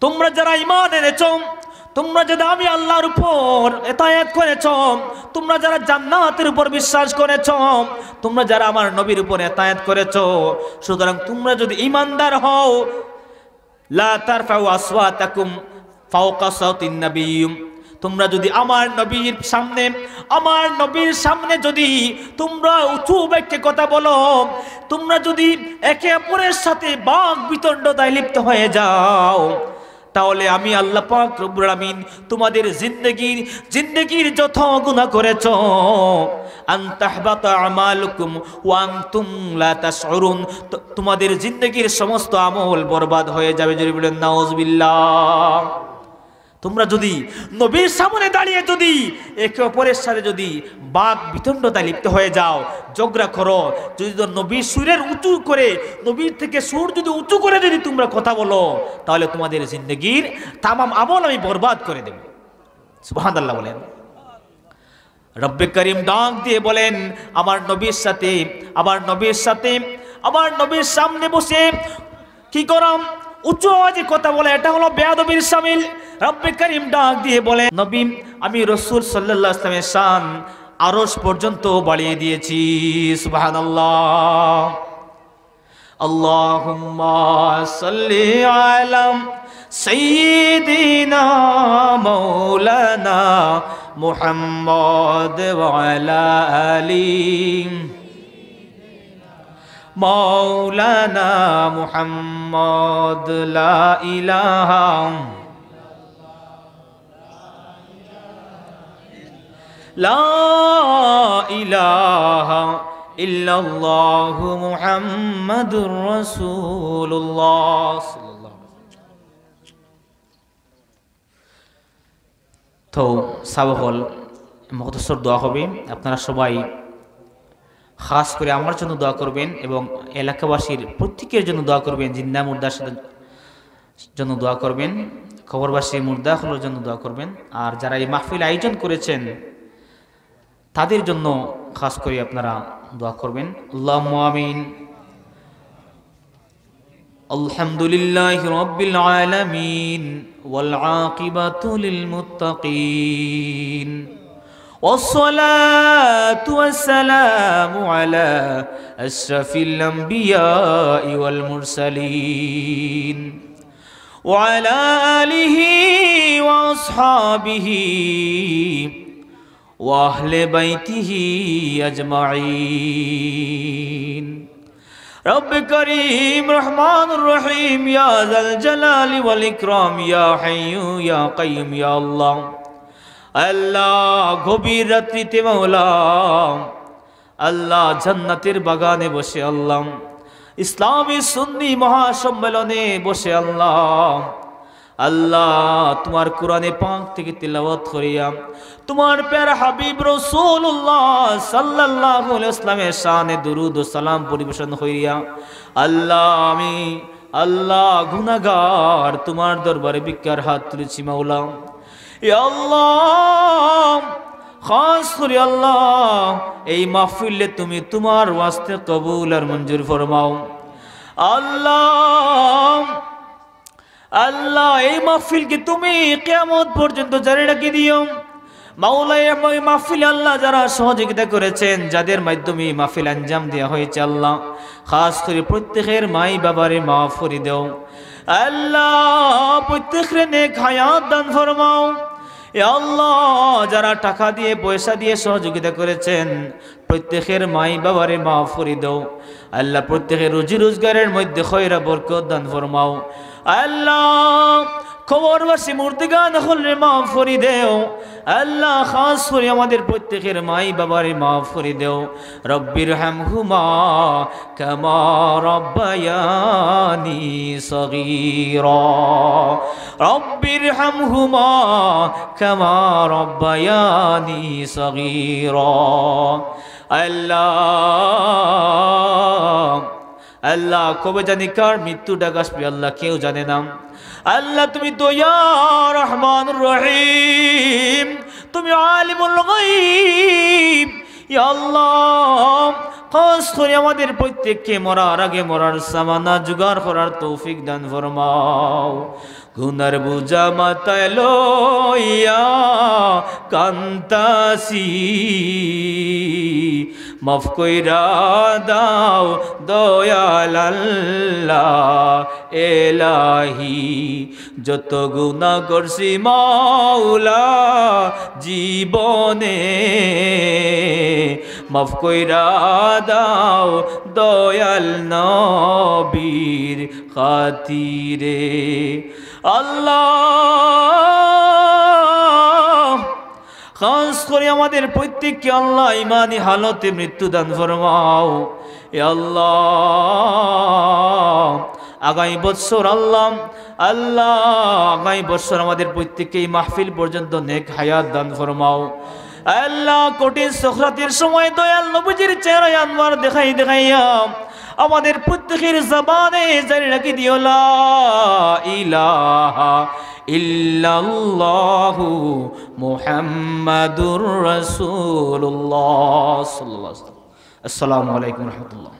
তোমরা যারা ঈমান এনেছো, তোমরা যারা আমি আল্লাহর উপর ইতাআত করেছো, তোমরা যারা জান্নাতের উপর বিশ্বাস করেছো, তোমরা যারা আমার নবীর উপর ইতাআত করেছো, সুতরাং তোমরা যদি ঈমানদার হও, লা তারফাউ আসওয়াতাকুম ফাওকা সাওতিন নবী, তোমরা যদি আমার নবীর সামনে যদি তোমরা উঁচু বাক্যে কথা বলো, তোমরা যদি একে অপরের সাথে বাক বিতণ্ডায় লিপ্ত হয়ে যাও, তাহলে আমি আল্লাহ পাক রব্বুল আমিন তোমাদের জিন্দেগীর যত গুনাহ করেছো, আনতাহবাতা আমালুকুম ওয়া আনতুম লা তাশউরুন, তোমাদের জিন্দেগীর সমস্ত আমল বরবাদ হয়ে যাবে। যদি বলেন নাউযুবিল্লাহ। তোমরা যদি নবীর সামনে দাঁড়িয়ে যদি একে অপরের সাথে যদি বাক বিতণ্ডায় লিপ্ত হয়ে যাও, ঝগড়া করো, যদি নবীর সুরের উঁচু করে, নবীর থেকে সুর যদি উঁচু করে যদি তোমরা কথা বলো, তাহলে তোমাদের জিন্দেগীর তামাম আমল আমি বরবাদ করে দেব। সুবহানাল্লাহ বলেন। রব্বে করিম ডাক দিয়ে বলেন, আমার নবীর সামনে বসে কি করাম, উচ্চ আওয়াজে কথা বলে, এটা হলো বেয়াদবির শামিল। রব্বে করিম ডাক দিয়ে বলে, নবী, আমি রাসূল সাল্লাল্লাহু আলাইহি ওয়াসাল্লামের শান আরশ পর্যন্ত বাড়িয়ে দিয়েছি। সুবহানাল্লাহ। আল্লাহুম্মা সাল্লি আলা সাইয়্যিদিনা মাওলানা মুহাম্মদ ওয়া আলা আলি মাওলানা মুহাম্মদ। লা ইলাহা ইল্লাল্লাহু মুহাম্মাদুর রাসূলুল্লাহ। তো সাবহল মুখতসর দোয়া হবে, আপনারা সবাই খাস করে আমার জন্য দোয়া করবেন এবং এলাকাবাসীর প্রত্যেকের জন্য দোয়া করবেন, জিন্দা মুর্দার জন্য দোয়া করবেন, কবরবাসী মুর্দাগুলোর জন্য দোয়া করবেন, আর যারা এই মাহফিল আয়োজন করেছেন তাদের জন্য খাস করে আপনারা দোয়া করবেন। আল্লাহুম্মা আমিন। আলহামদুলিল্লাহি রাব্বিল আলামিন ওয়াল আকিবাতু লিল মুত্তাকিন والصلاة والسلام على أشرف الأنبياء والمرسلين وعلى آله وأصحابه وأهل بيته أجمعين. رب كريم رحمن الرحيم يا ذا الجلال والإكرام يا حي يا قيوم يا الله. আল্লাহ গভীর রাত্রিতে মাওলা, আল্লাহ জান্নাতের বাগানে বসে, আল্লাহ ইসলামী সুন্নি মহাসম্মেলনে বসে, আল্লাহ তোমার কোরআনে পাক থেকে তিলাওয়াত করিয়া তোমার প্যারা হাবিব রাসূলুল্লাহ সাল্লাল্লাহু আলাইহি ওয়াসাল্লামের শানে দুরূদ ও সালাম পরিবেশন করিয়া, আল্লাহ গুনাহগার তোমার দরবারে ভিক্ষার হাত তুলেছি মাওলা। ইয়া আল্লাহ খাস করে আল্লাহ এই মাহফিলে তুমি তোমার ওয়াস্তে কবুল আর মঞ্জুর ফরমাও। আল্লাহ এই মাহফিলকে তুমি কিয়ামত পর্যন্ত জারি রেখে দিও মাওলা। এই মাহফিলে আল্লাহ যারা সহযোগিতা করেছেন, যাদের মাধ্যমে মাহফিল আঞ্জাম দেওয়া হয়েছে, আল্লাহ খাস করে প্রত্যেকের মাই বাবারে মাফ করে দাও। আল্লাহ প্রত্যেকের নেক হায়াত দান ফরমাও। এ আল্লাহ যারা টাকা দিয়ে পয়সা দিয়ে সহযোগিতা করেছেন প্রত্যেকের মাই বাবারে মাফ করে দাও আল্লাহ। প্রত্যেকের রুজি রোজগারের মধ্যে খয়রা বরকত দান ফরমাও আল্লাহ। কবরবাসী মুর্দিগান হলে মাফ করে দেও আল্লাহ। খাস করে আমাদের প্রত্যেকের মাই বাবারে মাফ করে দেও। রব্বির হামহুমা কামা রব্বায়ানি সগীরা। রব্বির হামহুমা কামা রব্বায়ানি সগীরা। আল্লাহ আল্লাহ কবে জানি কার মৃত্যু ডাক আসবে আল্লাহ কেউ জানে না আল্লাহ। তুমি দয়া রহমানুর রহিম, তুমি আলিমুল গায়ব। ইয়া আল্লাহ খাস করে আমাদের প্রত্যেককে মরার আগে মরার সামানা জোগাড় করার তৌফিক দান ফরমাও। গুনার বোঝা মাথায় লইয়া কান্তাসি মাফ কইরা দাও দয়াল আল্লাহ এলাহি। যত গুনাহ করছি মাওলা জীবনে মাফ কইরা দাও দয়াল নবীর খাতিরে। আল্লাহ খাস করে আমাদের প্রত্যেককে আল্লাহ ইমানি হালতে মৃত্যু দান ফরমাও। এ আল্লাহ আগামী বৎসর আল্লাহ আল্লাহ আগামী বৎসর আমাদের প্রত্যেককে এই মাহফিল পর্যন্ত নেক হায়াত দান ফরমাও আল্লাহ। কঠিন সখরাতের সময় দয়াল নবীজির চেহারা আনওয়ার দেখাই দেখাইয়া আমাদের প্রত্যেকের জবানে জারি রাখি দিও লা ইলাহা ইল্লাল্লাহু মুহাম্মাদুর রাসূলুল্লাহ সাল্লাল্লাহু আলাইহি ওয়াসাল্লাম। আসসালামু আলাইকুম ওয়া রাহমাতুল্লাহ।